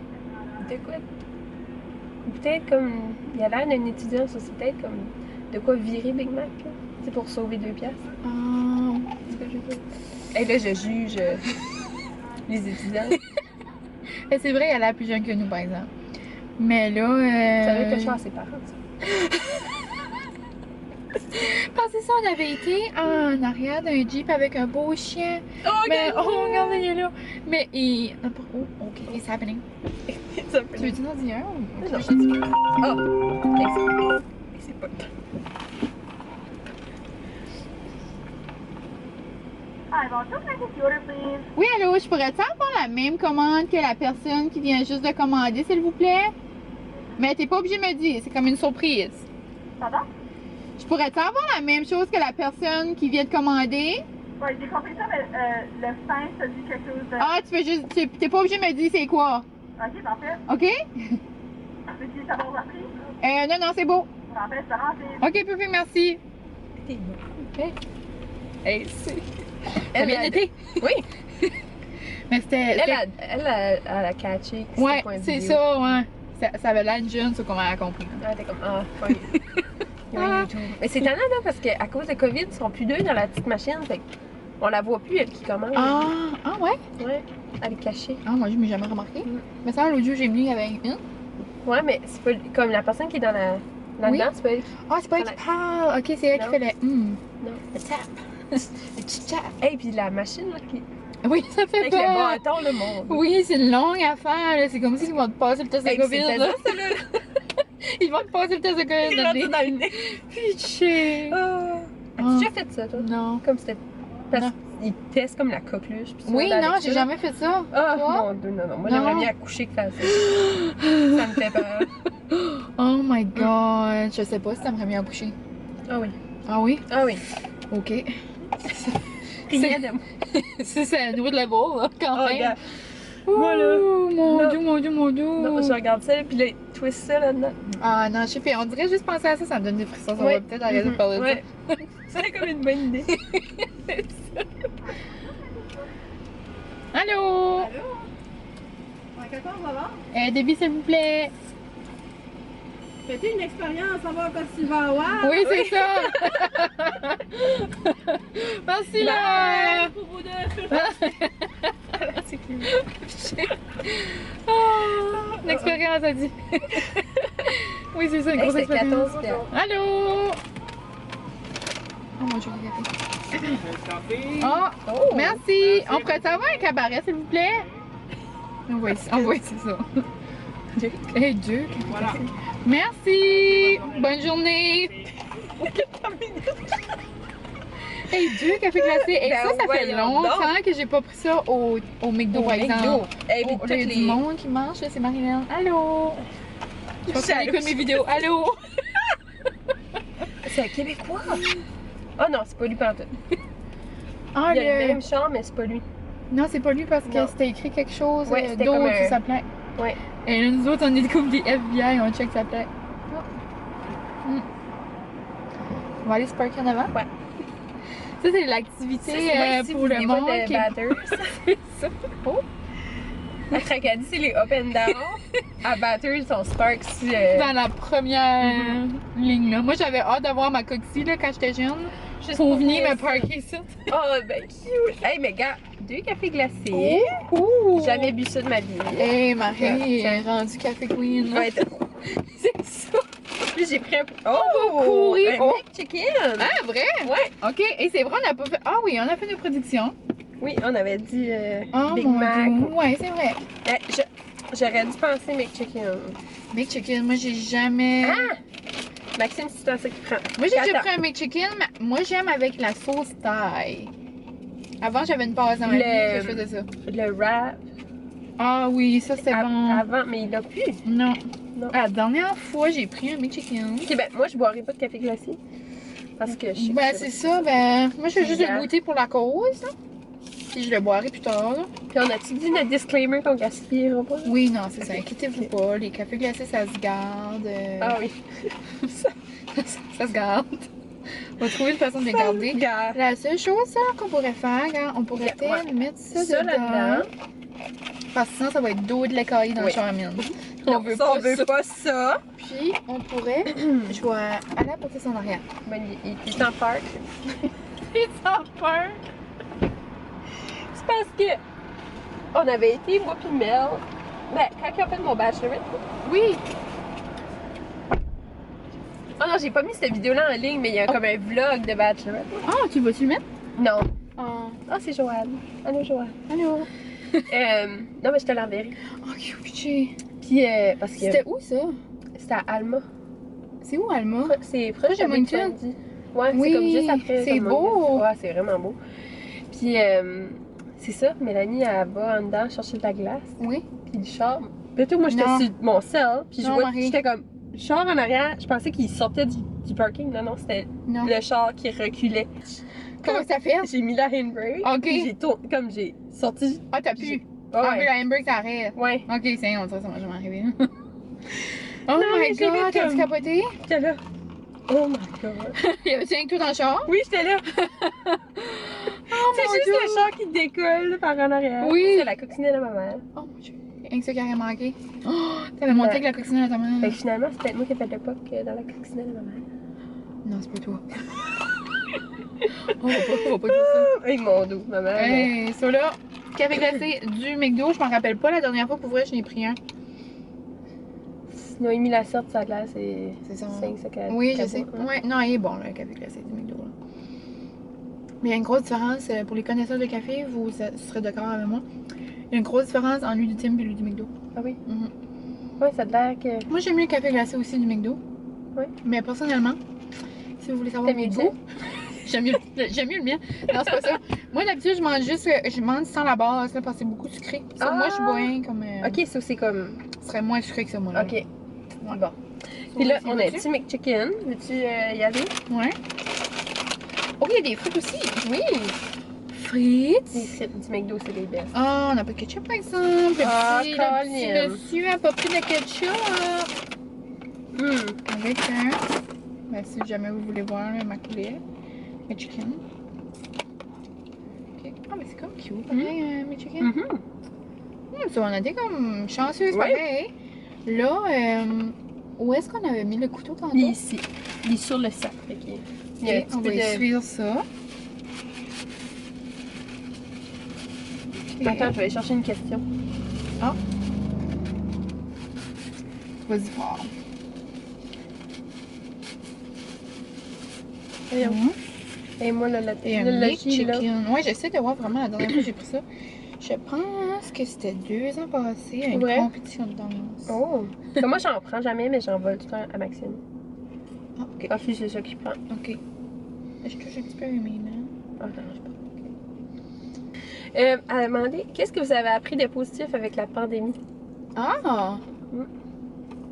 De quoi? Peut-être comme. Il a l'air d'un étudiant, ça, c'est peut-être comme. De quoi virer Big Mac, là? C'est pour sauver 2 piastres. Ah. C'est ce que je veux dire. Et là, je juge les étudiants. Et c'est vrai, elle a l'air plus jeune que nous, par exemple. Mais là. Ça doit être le choix à ses parents, ça. Pensez ça, on avait été en arrière d'un Jeep avec un beau chien. Oh, mais, regardez, il est là. Mais il. Oh, ok, it's happening. It's happening. Tu veux-tu dans dire un? Non, je dis. Oh! C'est pas le temps. Oui, allô, je pourrais-tu avoir la même commande que la personne qui vient juste de commander, s'il vous plaît? Mais t'es pas obligé de me dire, c'est comme une surprise. Pardon? Je pourrais-tu avoir la même chose que la personne qui vient de commander? Oui, j'ai compris ça, mais le sein, ça dit quelque chose de... Ah, tu veux juste. T'es pas obligé de me dire c'est quoi? Ok, parfait. OK? Veux-tu savoir le prix? Non, c'est beau. Parfait, c'est rempli. OK, perfect, merci. T'es bon. Hey, c'est. Ça a bien été? Oui! Mais c'était. Elle a catché. Ouais, c'est ça, ouais. Ça avait l'air jeune, ça, qu'on a compris. Ouais, t'es comme, fine. YouTube. Mais c'est étonnant, là, parce qu'à cause de COVID, ils sont plus 2 dans la petite machine. Fait on la voit plus, elle qui commande. Ah, ouais? Ouais, elle est cachée. Ah, moi, je m'ai jamais remarqué. Mais ça, l'autre jour, j'ai venu, il y avait une. Ouais, mais c'est pas comme la personne qui est dans la. Là-dedans, c'est pas elle. Ah, c'est pas elle qui parle. Ok, c'est elle qui fait le. Non. Le tap. Le petit tap. Hey, puis la machine, là, qui. Oui, ça fait Avec peur. le bâton, le monde. Oui, c'est une longue affaire. là. C'est comme s'ils vont te passer le test de COVID. Là. Ils vont te passer le test de COVID. Il rentre dans le nez. Piché. As-tu déjà fait ça, toi? Non. Comme c'était. Parce Non. qu'ils testent comme la coqueluche. Puis Oui, dans non, avec j'ai ça. jamais fait ça. Ah, Toi? mon Dieu, non. Moi, Non. j'aimerais bien accoucher que faire ça. Ça me fait peur. Oh my god. Je sais pas si t'aimerais bien accoucher. Ah oui. Ah oui? Ah oui. Ok. Rien de moi. C'est un nouveau level, là, quand Oh, même. regarde. Ouh, Moi, là. Mon Non. dieu, mon dieu, mon dieu. Non, je regarde ça, puis là, il twist ça là-dedans. Ah non, je sais pas. On dirait juste penser à ça, ça me donne des frissons. Ça Ouais. va peut-être arrêter de parler de Ouais. C'est comme une bonne idée. ça. Allô? Allô? Ouais, quelqu'un va voir? Débit, s'il vous plaît. Fais-tu une expérience, savoir quand tu vas avoir? Oui, c'est ça. Merci, là. Pour vous deux. C'est cute. Oh, une expérience, elle dit. Oui, c'est ça, une Hey, grosse c'est expérience. 14 piastres. Allô? Oh mon dieu, regardez. Oh, Oh! merci. On pourrait avoir un cabaret, s'il vous plaît? Envoie ça. Deux. Hey, deux. Voilà. Merci! Bonne journée! Hey, deux cafés glacés. Et Ben, ça fait voyons longtemps que j'ai pas pris ça au McDo, par exemple. Hey, Oh, là, il y a du monde qui mange, là, c'est Marilyn. Allô? Je pense qu'elle écoute mes vidéos. Allô? C'est un Québécois! Oh non, c'est pas lui pantoute. Ah, Il a le même char, mais c'est pas lui. Non, c'est pas lui parce que Non. c'était écrit quelque chose Ouais, c'était d'autre comme sur un- sa plaque. Ouais. Et là, nous autres, on est comme des FBI, on check sa plaque. On va aller se parker en avant? Ouais. Ça, c'est l'activité pour le monde de qui... batters. C'est ça. Oh. À Tracadie, c'est les up and down. À batters, on spark sur. Dans la première ligne, là. Moi, j'avais hâte d'avoir ma coxie, là, quand j'étais jeune. Juste Pour venir voir me parker ça. Oh, ben cute! Hey, mais gars, 2 cafés glacés. Ouh! Jamais bu ça de ma vie. Hey, Marie, Tiens. est rendue café queen. Ouais, C'est ça. puis j'ai pris un. va courir. Un Oh. McChicken! Ah, vrai? Ouais! Ok, et c'est vrai, on a pas fait. Ah oui, on a fait nos productions. Oui, on avait dit Oh Big mon Mac. Dieu. Ouais, c'est vrai. J'aurais dû penser McChicken. McChicken, moi j'ai jamais. Ah! Maxime, c'est toi ça qui prend. Moi j'ai déjà Attends. pris un McChicken, mais moi j'aime avec la sauce thaï. Avant j'avais une pause dans ma Le- vie que je faisais ça. Le wrap. Ah oui, ça c'était bon. Avant, mais il l'a plus. Non. Non. La dernière fois j'ai pris un McChicken. Ok, ben moi je boirai pas de café glacé. Parce que je sais Ben que c'est ça, ben moi je vais juste Bizarre. le goûter pour la cause. Là. Puis je le boirai plus tard. Là. Puis on a-tu dit notre disclaimer qu'on gaspillera pas? Oui, non, c'est ça. Inquiétez-vous pas. Les cafés glacés, ça se garde. Ah oui. Ça se garde. On va trouver une façon de les garder. Regarde. La seule chose ça, qu'on pourrait faire, hein, on pourrait peut-être Ouais. mettre ça, Ça dedans. là-dedans. Parce que sinon, ça va être d'eau de l'écaille dans Oui. le charmine. On veut pas ça. Puis, on pourrait. Je vais aller apporter ça en arrière. Ben, il s'en parque. Il s'en peur. C'est parce que on avait été, moi puis Mel, ben, quand ils ont fait mon bachelorette. Oui. Oh non, j'ai pas mis cette vidéo-là en ligne, mais il y a comme un vlog de bachelorette. Ah, tu vas-tu le mettre? Non. Ah. Ah, c'est Joanne. Allô, Joanne. Allô? Non, mais je te l'enverrai. Oh, cute. Puis, parce que C'était où ça? c'était à Alma. C'est où, Alma? C'est proche de de Moncton? Moncton. Ouais, Oui, c'est comme juste après. c'est comme beau. Moncton. Ouais, c'est vraiment beau. Puis, c'est ça, Mélanie, elle va en dedans chercher de la glace. Oui. Puis le char. Plutôt, moi, j'étais Non. sur mon sel. Puis je Non, vois, Marie. j'étais comme. Le char en arrière, je pensais qu'il sortait du parking. Non, non, c'était Non. le char qui reculait. Comment ça fait? J'ai mis la handbrake. Ok. Puis j'ai tourné, comme j'ai sorti. Ah, t'as pu. Ouais. Ah, mais la hamburger t'arrête. Ouais. Ok, c'est on dirait que ça m'a jamais arrivé. Oh Non, my mais j'avais god, t'as-tu comme- capoté? J'étais là. Oh my god. Y avait-tu rien que tout dans le char? Oui, j'étais là. Oh C'est juste le char qui décolle par en arrière. Oui. C'est la coccinelle à ma mère. Oh mon dieu. Rien que ça qui aurait manqué. Oh, t'avais monté avec la coccinelle à ta mère. Fait que finalement, c'est peut-être moi qui ai fait le pop dans la coccinelle à ma mère. Non, c'est pas toi. On va pas dire ça. Hey, mon dos, ma mère. Hey, ça là, café glacé du McDo, je m'en rappelle pas la dernière fois pour vrai, je n'ai pris un. Noémie la sorte, sa glace, c'est C'est ça. 5 secondes. Oui, je sais. Ouais, non, il est bon là, le café glacé du McDo. Là. Mais il y a une grosse différence pour les connaisseurs de café, vous serez d'accord avec moi. Il y a une grosse différence entre lui du Tim et lui du McDo. Ah oui? Mhm. Ouais, ça a l'air que. Moi, j'aime mieux le café glacé aussi du McDo. Ouais. Mais personnellement, si vous voulez savoir T'aimes mes mieux goûts, j'aime mieux le mien. Non, c'est pas ça. Moi, d'habitude, je mange sans la base là, parce que c'est beaucoup sucré. Ça, moi, je suis bien comme. Ok, ça c'est comme. Ce serait moins sucré que ça, moi. Là. Ok. Ouais. Bon. Puis là, Tu on a un veux-tu? petit McChicken. Veux-tu y aller? Ouais. Oh, il y a des frites aussi. Oui! Frites? Les frites du McDo, c'est les best. Ah, on n'a pas de ketchup, par exemple. Ah, Le petit Colin. monsieur a pas pris de ketchup. Hum. Avec un. Ben, si jamais vous voulez voir là, ma coulée. Le chicken. Ok. Ah, mais c'est comme cute, pareil, mes chicken. Mhm. Ça, on a été comme chanceuses, Ouais. pareil. Là, où est-ce qu'on avait mis le couteau tantôt? Il est ici. Il est sur le sac. Ok. Il y a un Ok, petit on peu va de. essuyer ça. Ok. Attends, je vais aller chercher une question. Vas-y fort. Voyons. Mhm. Et moi, le Et un logis, là. McChicken. Ouais, j'essaie de voir vraiment la dernière fois que j'ai pris ça. Je pense que c'était 2 ans passés à une Ouais. compétition de danse. Oh! Comme moi, j'en prends jamais, mais j'en vole tout le temps à Maxime. Ah, ok. Ah, si, c'est ça qu'il prend. Ok. Je touche un petit peu à mes mains. Ah, non, je pas. Elle a demandé, qu'est-ce que vous avez appris de positif avec la pandémie? Ah!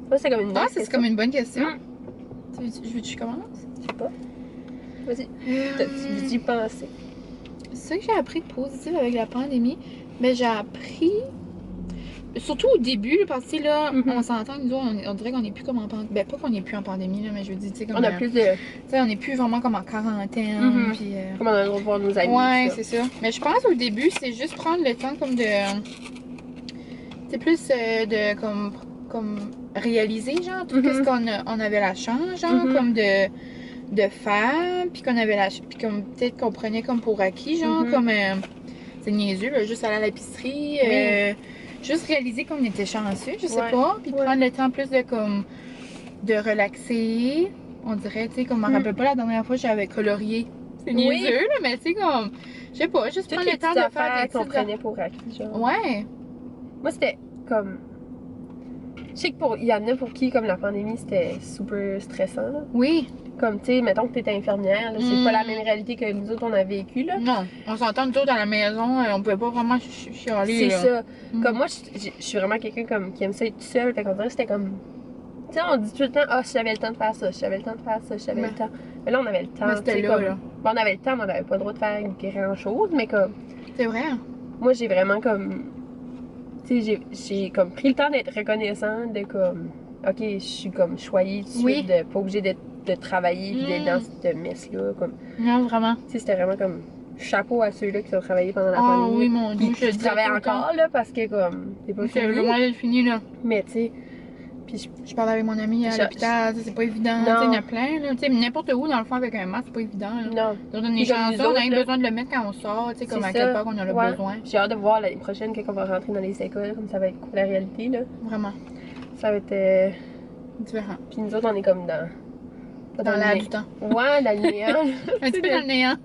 Ça, c'est comme une Ah, bonne ça, c'est question. comme une bonne question. Mm. Je veux que je commence? Je sais pas. Vas-y. T'as-tu d'y penser? Ce que j'ai appris de positif avec la pandémie, mais j'ai appris. Surtout au début, là, parce que là, on s'entend que nous autres, on dirait qu'on n'est plus comme en pandémie. Ben, pas qu'on n'est plus en pandémie, là, mais je veux dire, tu sais, comme. On a plus de. Tu sais, on n'est plus vraiment comme en quarantaine. Mhm. Puis. Comme on a le droit de voir nos amis. Ouais, tout ça. c'est ça. Mais je pense au début, c'est juste prendre le temps comme de. C'est plus de comme réaliser, genre, tout Mhm. ce qu'on avait la chance, genre, Mhm. comme de faire, puis qu'on avait puis comme peut-être qu'on prenait comme pour acquis, genre, Mhm. comme. C'est niaiseux, là, juste aller à l'épicerie, juste réaliser qu'on était chanceux, je sais Ouais. pas, puis Ouais. prendre le temps plus de relaxer. On dirait, tu sais, comme je me rappelle pas la dernière fois que j'avais colorié. C'est Oui. niaiseux, là, mais tu sais, comme, je sais pas, juste Toutes prendre les le temps petites de faire affaires des qu'on petites prenait pour acquis, genre. Ouais. Moi, c'était comme. Je sais que il y en a pour qui, comme la pandémie, c'était super stressant, là. Oui. Comme, tu sais, mettons que t'es infirmière, là, c'est Mm. pas la même réalité que nous autres, on a vécu, là. Non, on s'entend nous autres à la maison, on pouvait pas vraiment chialer, C'est là. ça. Mm. Comme moi, je suis vraiment quelqu'un comme, qui aime ça être tout seul. Fait qu'on dirait que c'était comme. Tu sais, on dit tout le temps, ah, si j'avais le temps de faire ça, si j'avais le temps de faire ça, si j'avais Mais- le temps. Mais là, on avait le temps. Mais c'était tu sais, là, comme- là. Bon, on avait le temps, mais on n'avait pas le droit de faire grand chose. Mais comme, C'est vrai. moi, j'ai vraiment comme. Tu sais, j'ai comme pris le temps d'être reconnaissante de comme. Ok, je suis comme choyée tout de suite, Oui. de pas obligée de travailler puis d'être dans cette messe-là. Comme, Non, vraiment. tu sais, c'était vraiment comme. Chapeau à ceux-là qui ont travaillé pendant la Ah pandémie. oui, mon Dieu, Puis je le qui dis travaillent tout le temps. encore, là, parce que comme. C'est pas C'est fini. vraiment fini, là. Mais tu sais. Puis Je parlais avec mon ami à Je- l'hôpital, c'est pas évident. Tu Non. sais, il y en a plein, là. Tu sais, n'importe où, dans le fond, avec un masque, c'est pas évident, là. non. Donc, on est Puis comme nous chanceux, on a autres, rien là. besoin de le mettre quand on sort, tu sais, comme C'est à ça. quelle part on en a Ouais. besoin. J'ai hâte de voir l'année prochaine quand on va rentrer dans les écoles, comme ça va être cool la réalité, là. Vraiment. Ça va être. Différent. Puis nous autres, on est comme dans. pas Dans le l'air né- du temps. Ouais, dans le néant. Un petit peu dans le néant.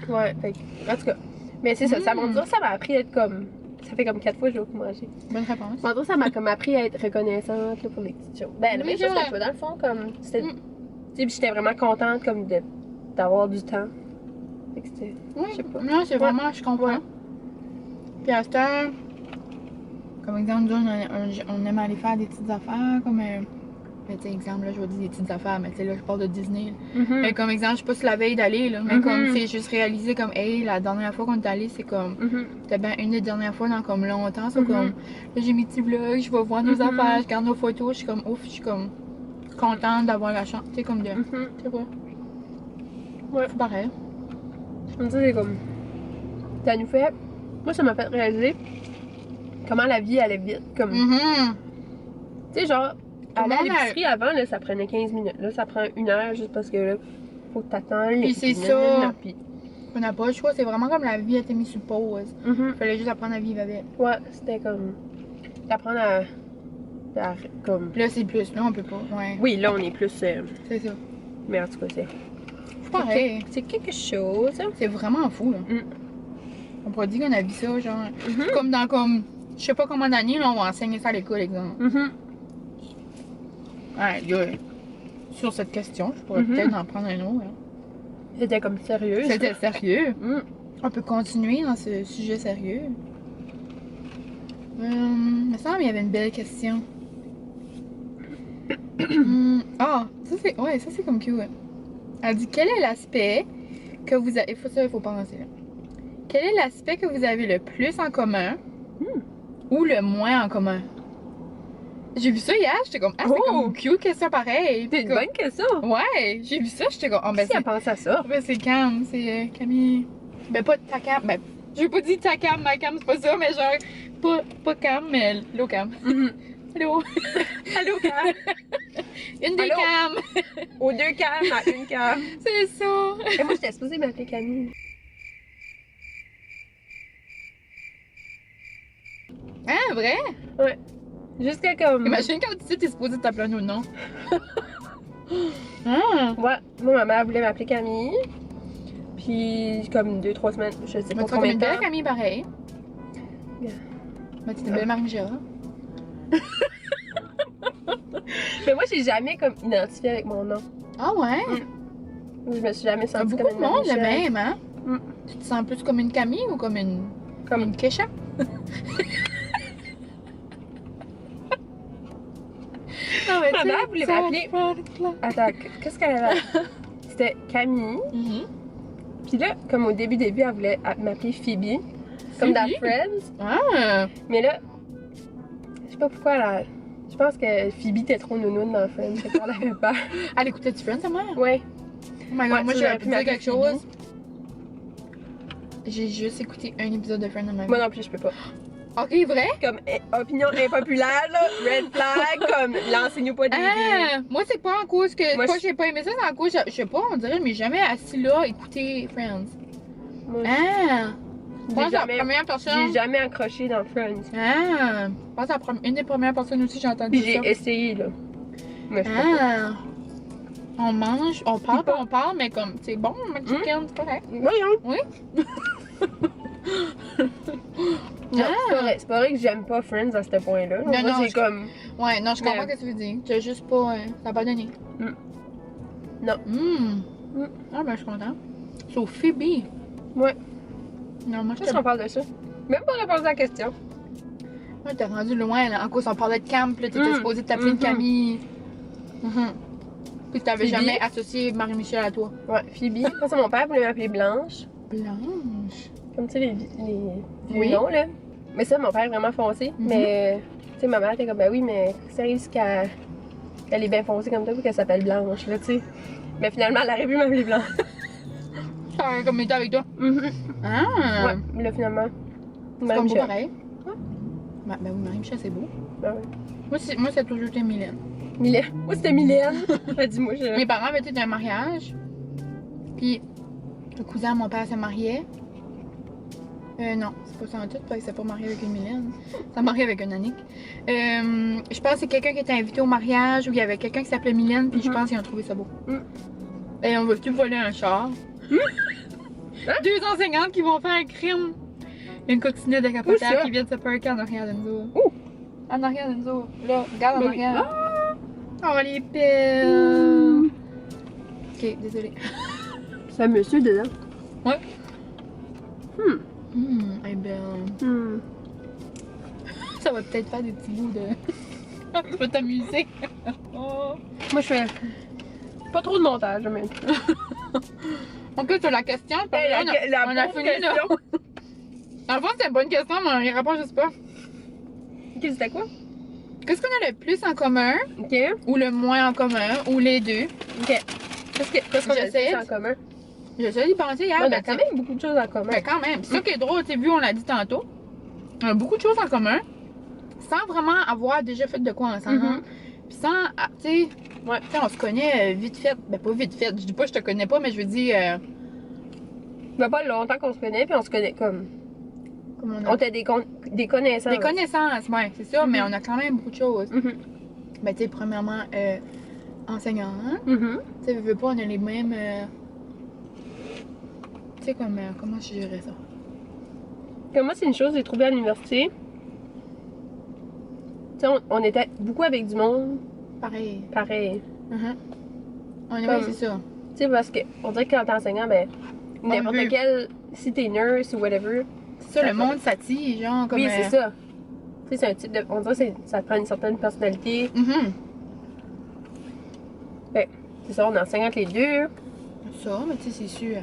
Ouais, fait que, en tout cas. Mais c'est ça, mon Dieu, ça m'a appris à être comme. Ça fait comme 4 fois que je vais manger. Bonne réponse. Mon Dieu, ça m'a comme appris à être reconnaissante là, pour les petites choses. Ben, la Oui, même c'est chose que vrai. toi, dans le fond, comme. C'était. Mm. Tu sais, puis j'étais vraiment contente comme d'avoir du temps. Fait que c'était. Oui, Je sais pas. non, c'est vraiment, je comprends. Ouais. Puis à cette heure, comme exemple, nous, on aime aller faire des petites affaires, comme ben, tu sais, exemple, là, je vais dire des petites affaires, mais tu sais, là, je parle de Disney. Là. Mhm. Mais comme exemple, je sais pas si la veille d'aller, là, mais Mhm. comme, c'est juste réaliser comme, hey, la dernière fois qu'on est allé, c'est comme, Mhm. c'était bien une des dernières fois dans comme longtemps, c'est Mhm. comme, là, j'ai mes petits vlogs, je vais voir nos Mhm. affaires, je garde nos photos, je suis comme, ouf, je suis comme, contente d'avoir la chance, tu sais, comme de, Mhm. tu sais quoi, Ouais. c'est pareil. Je me dis, c'est comme. Ça nous fait. Moi, ça m'a fait réaliser comment la vie allait vite. Comme. Mhm. Tu sais, genre, Tout le aller à monde a- l'épicerie avant, là, ça prenait 15 minutes. Là, ça prend 1 heure juste parce que là, faut que t'attendes. Puis c'est ça. Puis. On n'a pas le choix, c'est vraiment comme la vie a été mise sur pause. Mhm. Fallait juste apprendre à vivre avec. Ouais, c'était comme. D'apprendre à. Comme. Là, c'est plus, là, on peut pas, ouais, Oui, là, on est plus. c'est ça. Mais en tout cas, C'est pareil. c'est quelque chose. C'est vraiment fou, là. Mm. On pourrait dire qu'on a vu ça, genre, Mhm. comme dans, comme, je sais pas combien d'années, là, on va enseigner ça à l'école, exemple. Mhm. Ouais, là, sur cette question, je pourrais Mhm. peut-être en prendre un autre. Hein. C'était comme sérieux. C'était sérieux. Mhm. On peut continuer dans ce sujet sérieux. Il me semble qu'il y avait une belle question. Ah, ça c'est comme cute. Elle dit, quel est l'aspect que vous avez... il faut penser là. Quel est l'aspect que vous avez le plus en commun ou le moins en commun? J'ai vu ça hier, j'étais comme, ah, c'est Oh! comme cute, question pareille. C'est une Puis bonne question. comme- Ouais, j'ai vu ça, j'étais comme, oh, ben Qui a pensé à ça? c'est Cam, c'est Camille. Ben pas ta Cam, ben je veux pas dire ta Cam, ma Cam, c'est pas ça, mais genre, pas Cam, mais l'eau Cam. Mhm. Allô? Allô, Cam? Une des Allô? Cam! Aux 2 Cam à 1 Cam. C'est ça! Et moi, j'étais supposée m'appeler Camille. Ah, vrai? Ouais. Jusqu'à comme. Imagine quand tu sais, t'es supposé t'appeler un autre nom. Ah! Ouais, moi, ma mère voulait m'appeler Camille. Puis, comme 2-3 semaines, je sais Mais pas tu comme combien une de temps. belle Camille pareil. Mais tu t'appelles Marie-Michel. Mais moi, j'ai jamais comme identifié avec mon nom. Ah ouais? Je me suis jamais Il y a sentie beaucoup comme de une monde le Marie-Michel. même, hein? Tu te sens plus comme une Camille ou comme une Kesha? Non, mais Ma mère voulait m'appeler. Attends, qu'est-ce qu'elle avait? C'était Camille. Puis là, comme au début, elle voulait m'appeler Phoebe. Comme dans Friends. Ah! Mais là, je sais pas pourquoi elle je pense que Phoebe était trop nounoune dans Friends. Fait qu'on avait peur. Elle écoutait-tu Friends, ta mère? Ouais. Oh my god, Ouais, moi ça, j'aurais j'aurais pu pu dire m'appeler quelque chose. J'ai juste écouté un épisode de Friends de ma vie. Moi non plus, je peux pas. Ok, vrai? Comme opinion impopulaire, là, red flag, comme lancez-nous pas des. Ah! Moi, c'est pas en cause que. Moi, Moi, j'ai pas aimé ça, c'est en cause. Je sais pas, on dirait, mais jamais assis là écouter Friends. Moi, Ah! Je pense j'ai que la jamais, première j'ai personne. jamais accroché dans Friends. Ah! Je pense que une des premières personnes aussi, j'ai entendu Puis ça. j'ai essayé, là. Mais je peux pas. Ah! On mange, on parle, mais comme, c'est bon, le chicken, c'est correct. Voyons. Oui? Non, c'est pas vrai que j'aime pas Friends à ce point-là. Non, Moi, non, j'ai comme. Ouais, non, je comprends Mais- ce que tu veux dire. Tu as juste pas. Ça a pas donné. Non. Ah, ben, je suis contente. Sauf Phoebe. Ouais. Non, moi, je Qu'est-ce qu'on parle de ça? Même pas répondu à la question. Ouais, t'es rendu loin, là. En cause, on parlait de camp, là, t'étais supposée t'appeler une Camille. Puis t'avais Phoebe. jamais associé Marie-Michel à toi. Ouais, Phoebe. Après ça, mon père voulait m'appeler Blanche. Blanche. Comme tu sais, les vieux Oui. noms, là. Mais ça, mon père est vraiment foncé. Mais, tu sais, ma mère était comme, ben oui, mais c'est risque qu'elle est bien foncée comme toi ou qu'elle s'appelle Blanche, là, tu sais. Mais finalement, elle aurait pu m'appeler Blanche. Ça aurait comme été avec toi. Ah! Ouais, mais là, finalement. C'est comme beau Marie-Michel. pareil. Ben oui, Marie-Michel, c'est beau. Ben ouais. Moi, c'est toujours été Mylène. Mylène. Moi, c'était Mylène. J'ai dit, moi, je. Mes parents avaient été d'un mariage. Puis, le cousin de mon père se mariait. Non, c'est pas ça en tout, parce que c'est pas marié avec une Mylène. C'est marié avec un Annick. Je pense que c'est quelqu'un qui était invité au mariage ou il y avait quelqu'un qui s'appelait Mylène, puis je pense qu'ils ont trouvé ça beau. Et on va-tu voler un char? Deux enseignantes qui vont faire un crime. Il y a une coccinette de Où ça? capotage qui vient de se parker en arrière de nous. Où? En arrière de nous. Là, regarde en Ben oui. arrière. Oh, les pelles! Ok, désolée. C'est un monsieur dedans. Ouais. Hmm. Elle est belle. Ça va peut-être faire des petits bouts de. Tu vas t'amuser. Oh. Moi, je fais pas trop de montage, mais. Donc là, tu as la question. Puis là, on a fini là. Dans le fond, c'est une bonne question, mais on y répond juste pas. Ok, c'était quoi? Qu'est-ce qu'on a le plus en commun, Ok. ou le moins en commun, ou les deux? Ok. Qu'est-ce qu'on a J'essaie. en commun? J'essaie d'y penser hier. On a ben, quand même beaucoup de choses en commun. Ben, quand même. C'est ça qui est drôle, tu sais, vu, on l'a dit tantôt. On a beaucoup de choses en commun, sans vraiment avoir déjà fait de quoi ensemble. Puis sans, tu sais, Ouais. on se connaît vite fait. Ben, pas vite fait. Je dis pas que je te connais pas, mais je veux dire, Ça fait pas longtemps qu'on se connaît, puis on se connaît comme. comment on On a. a des connaissances. Des connaissances, ouais, c'est ça, mais on a quand même beaucoup de choses. Ben, tu sais, premièrement, enseignant, hein? Tu sais, veux pas, on a les mêmes. Tu sais, comme, comment je dirais ça? Comme moi, c'est une chose, j'ai trouvé à l'université. Tu sais, on était beaucoup avec du monde Pareil. pareil. On est, Comme- ouais, c'est ça. Tu sais, parce qu'on dirait que quand t'es enseignant, ben, n'importe veut- quel. Si t'es nurse ou whatever. C'est ça, le monde s'attire, genre, comme. Oui, c'est ça. Tu sais, c'est un type de. On dirait que ça te prend une certaine personnalité. C'est ça, on est enseignante les deux. Ça, mais tu sais, c'est sûr.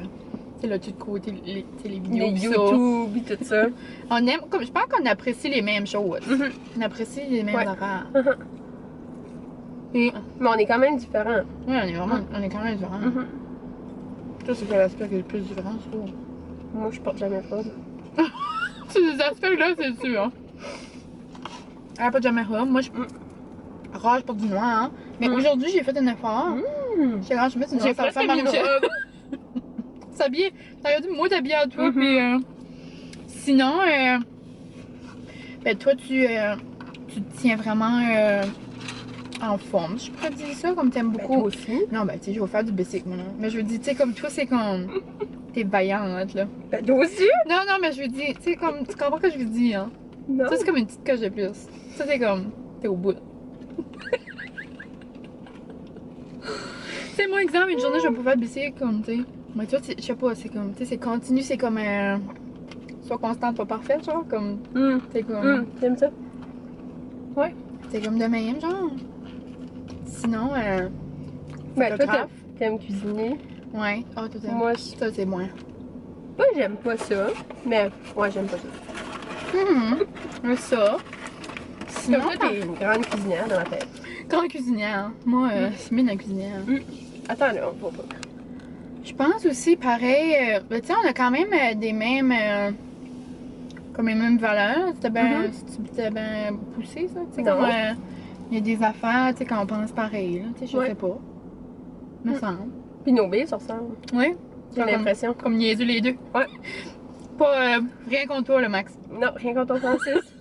Tu sais, là, tu de côté, tu sais, les vidéos. Les pis ça. YouTube et tout ça. On aime, comme, je pense qu'on apprécie les mêmes choses. On apprécie les mêmes Ouais. affaires. Mais on est quand même différents. Oui, on est vraiment, on est quand même différents. Toi, c'est quel aspect qui est le plus différent, je trouve? Moi, je porte jamais robe. Ces aspects-là, c'est sûr. Hein. Elle porte jamais robe. Moi, je. Rare, je porte du noir, hein. Mais aujourd'hui, j'ai fait un effort. J'ai rare, je mets une J'ai robe, ça va presque faire mis une Marie-Michel. robe. S'habiller. T'aurais dû moi t'habiller à toi, puis sinon, ben toi tu te tiens vraiment en forme, je pourrais dire ça, comme t'aimes Ben, beaucoup. toi aussi. Non, ben tu sais, je vais faire du basic moi là. Mais je veux dire, tu sais, comme toi, c'est comme. T'es vaillante là. Ben, toi aussi. Non, non, mais je veux dire, tu sais, comme. Tu comprends ce que je veux dire, hein? Non. Ça, c'est comme une petite coche de plus. Ça, c'est comme. T'es au bout. C'est moi, exemple, une journée, je vais pouvoir te baisser comme, tu sais. Mais toi, je sais pas, c'est comme. Tu sais, c'est continu, c'est comme. Soit constante, pas parfaite, genre. Comme. C'est comme. J'aime ça. Ouais. C'est comme de même, genre. Sinon, Ben, toi, photographe. t'aimes cuisiner. Ouais. Ah, toi, t'aimes. Moi, Ça, c'est moins. moi, j'aime pas ça. Mais, ouais, j'aime pas ça. Ça. Sinon, Comme toi, t'es une grande cuisinière dans la tête. grande cuisinière. Moi, c'est bien la cuisinière. Attends, là, on va pas. Je pense aussi, pareil, ben, tu sais, on a quand même des mêmes. Comme les mêmes valeurs. C'était bien poussé, ça. Tu sais, Non. comme. Il y a des affaires, tu sais, qu'on pense pareil, là. Tu sais, je sais pas. Me semble. Puis nos billes, ça ressemble. Oui. J'ai l'impression. Comme niaiseux les deux. Ouais. Pas rien contre toi, le Max. Non, rien contre ton Francis.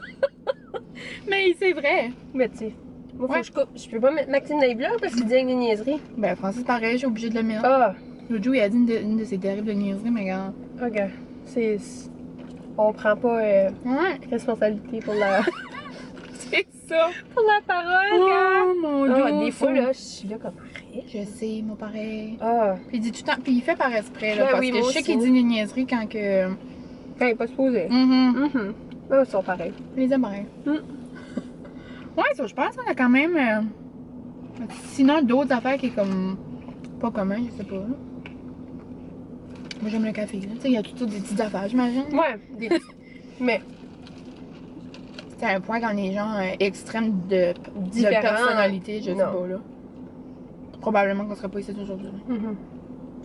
Mais c'est vrai. Mais tu sais, moi, faut Ouais. que je coupe. Je peux pas mettre Maxime dans les vlogs parce qu'il dit avec des niaiseries. Ben, Francis, pareil, j'ai obligé de le mettre. Ah, L'autre jour, il a dit une de ses terribles niaiseries, mais regarde. regarde. C'est. On prend pas Ouais. responsabilité pour la. C'est ça. pour la parole, gars. Oh mon Ah, dieu. des fois, là, je suis là comme arrête. Je sais, moi, pareil. Ah, Puis il dit tout le temps. Puis il fait par esprit, là. Ben parce oui, que moi je sais aussi. qu'il dit une niaiserie quand que. quand il est pas supposé. Ah, ils sont pareils. Je les aime pareil. Mm. Ouais, ça, je pense qu'on a quand même. Sinon, d'autres affaires qui est comme. Pas commun, je sais pas. Là. Moi, j'aime le café, là. Tu sais, il y a toutes sortes de petites affaires, j'imagine. Ouais, des. Mais C'est un point quand les gens extrêmes de Différents. personnalité, je sais Non. pas, là. Probablement qu'on serait pas ici aujourd'hui. Là.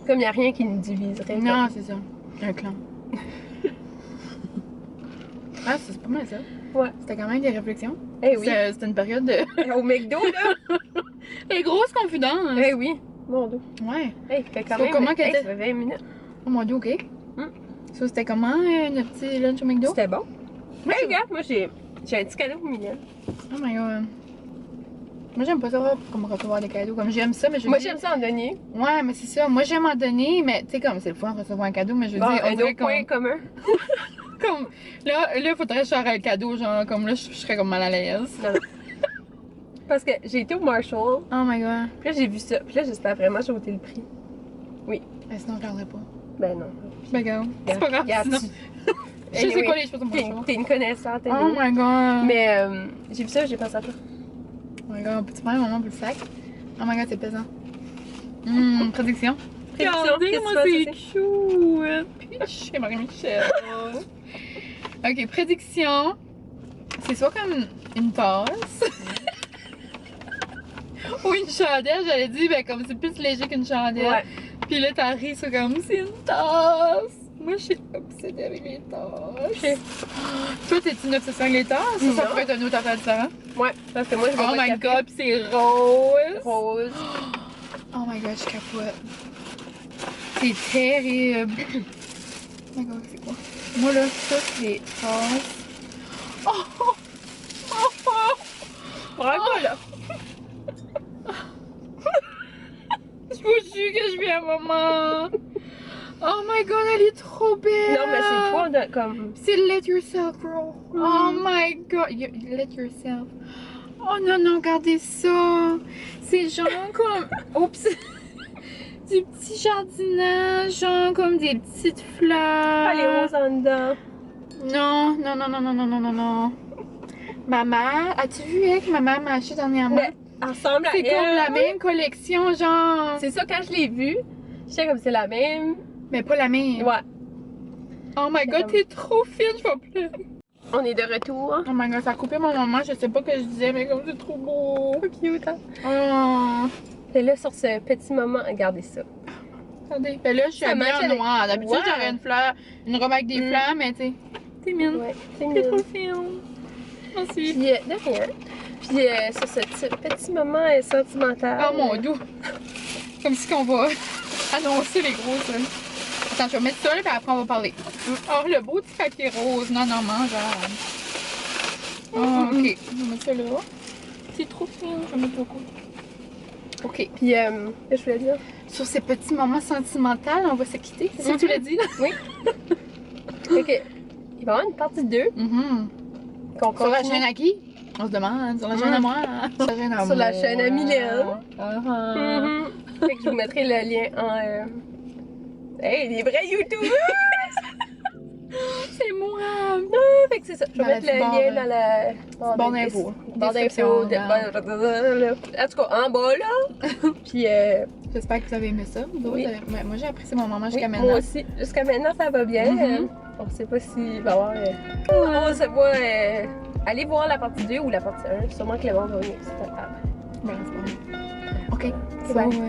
comme il n'y a rien qui nous diviserait. Non, c'est ça. Un clan. Ah, c'est pas mal ça. Ouais. C'était quand même des réflexions. Eh oui. C'était une période de. Au McDo, là. Et grosse confidence. Eh oui. Mon dos. Ouais. Hey, fait quand So, même. comment qu'elle ça était? fait 20 minutes. Oh mon dieu, ok. Mm. Ça, c'était comment, notre petit lunch au McDo? C'était bon. Moi, Hey, regarde, moi, j'ai un petit cadeau pour Mylène. Oh my god. Moi, j'aime pas ça, comme recevoir des cadeaux. Comme j'aime ça, mais je Moi, dis- j'aime ça en donner. Ouais, mais c'est ça. Moi, j'aime en donner, mais tu sais, comme c'est le fun de recevoir un cadeau, mais je veux Bon, dire, on un dirait autre point commun. comme. Là, faudrait que je fasse le cadeau, genre, comme là, je serais comme mal à l'aise. Non, non. Parce que j'ai été au Marshall, Oh my god. puis là, j'ai vu ça. Puis là, j'espère vraiment j'ai ôté le prix. Ben, sinon, je regarderai pas. Ben non. Ben, regarde. C'est pas grave, Regarde, sinon. Je sais Anyway, quoi les choses au Marshall. T'es une connaissante, Oh anyway. my god. Mais j'ai vu ça, j'ai pensé à toi. Oh my god, peux-tu prendre un moment pour le sac? Oh my god, c'est pesant. Prédiction. Regardez Regardez-moi, c'est cute. Chez Marie-Michel. Ok, prédiction. C'est soit comme une tasse. Ou une chandelle, j'allais dire, ben comme c'est plus léger qu'une chandelle. Ouais. Puis là, t'as ri, c'est comme, c'est une tasse. Moi, je suis obsédée avec les tasses. Toi, t'es-tu une obsession avec les tasses? Ça Non. pourrait être un autre affaire différent. Ouais, parce que moi, je Oh bois pas de my café. god, pis c'est rose. Rose. Oh my god, je capote. C'est terrible. Oh my god, c'est quoi? Moi là, ça c'est des tasses. Oh! Oh! Oh! Bravo, là. Je vous jure que je vis un moment. Oh my god, elle est trop belle. Non, mais c'est toi, comme. C'est let yourself grow. Oh my god, let yourself. Oh non, non, regardez ça. C'est genre comme. Oups. Du petit jardinage, genre comme des petites fleurs. Ah, les roses en dedans. Non, non, non, non, non, non, non, non, non. Maman, as-tu vu que maman m'a acheté dernièrement? Mais ensemble à C'est elle. comme la même collection, genre. C'est ça, quand je l'ai vue, je sais comme c'est la même. Mais pas la même. Ouais. Oh my god, comme- t'es trop fine, je vais pleurer. On est de retour. Oh my god, ça a coupé mon moment, je sais pas ce que je disais, mais comme c'est trop beau. Trop cute, hein? Oh. Et là, sur ce petit moment, regardez ça. Attendez, ben là, je suis Ça habillée match en avec- noir. D'habitude, Ouais. j'aurais une fleur, une robe avec des Mm. fleurs, mais tu sais, t'es mine. Ouais, c'est T'es trop mignon. fine. Merci. Puis, de rien. Puis, sur ce petit moment sentimental. Oh mon dieu. Comme si qu'on va annoncer les grosses. Attends, je vais mettre ça là, puis après on va parler. Oh, le beau petit papier rose. Non, non, mange. Oh, ok. Je vais mettre ça là. C'est trop fin. Je vais mettre beaucoup. Ok. Puis, qu'est-ce que je voulais dire? Sur ces petits moments sentimentaux, on va se quitter. C'est ça que tu l'as dit? Oui. Ok. Il va y avoir une partie 2. qu'on Sur la continue. chaîne à qui? On se demande. Sur la chaîne à moi. Sur la chaîne à Sur la moi. chaîne à Mylène. Uh-huh. Fait que je vous mettrai le lien en... Hey, les vrais YouTubers! C'est moi! Fait que c'est ça. Je vais Dans la mettre le petite lien barre, dans la barre d'infos. Barre Description, d'infos. regarde. En tout cas, en bas, là. Puis, J'espère que vous avez aimé ça. Vous autres, Oui. moi, j'ai apprécié mon moment jusqu'à oui, maintenant. moi aussi. Jusqu'à maintenant, ça va bien. Mhm. On sait pas s'il va y avoir... on sait pas... allez voir la partie 2 ou la partie 1. Sûrement que le monde va venir aussi après. Ben, c'est pas grave. Ok, C'est bon, bon.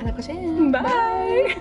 à la prochaine! Bye!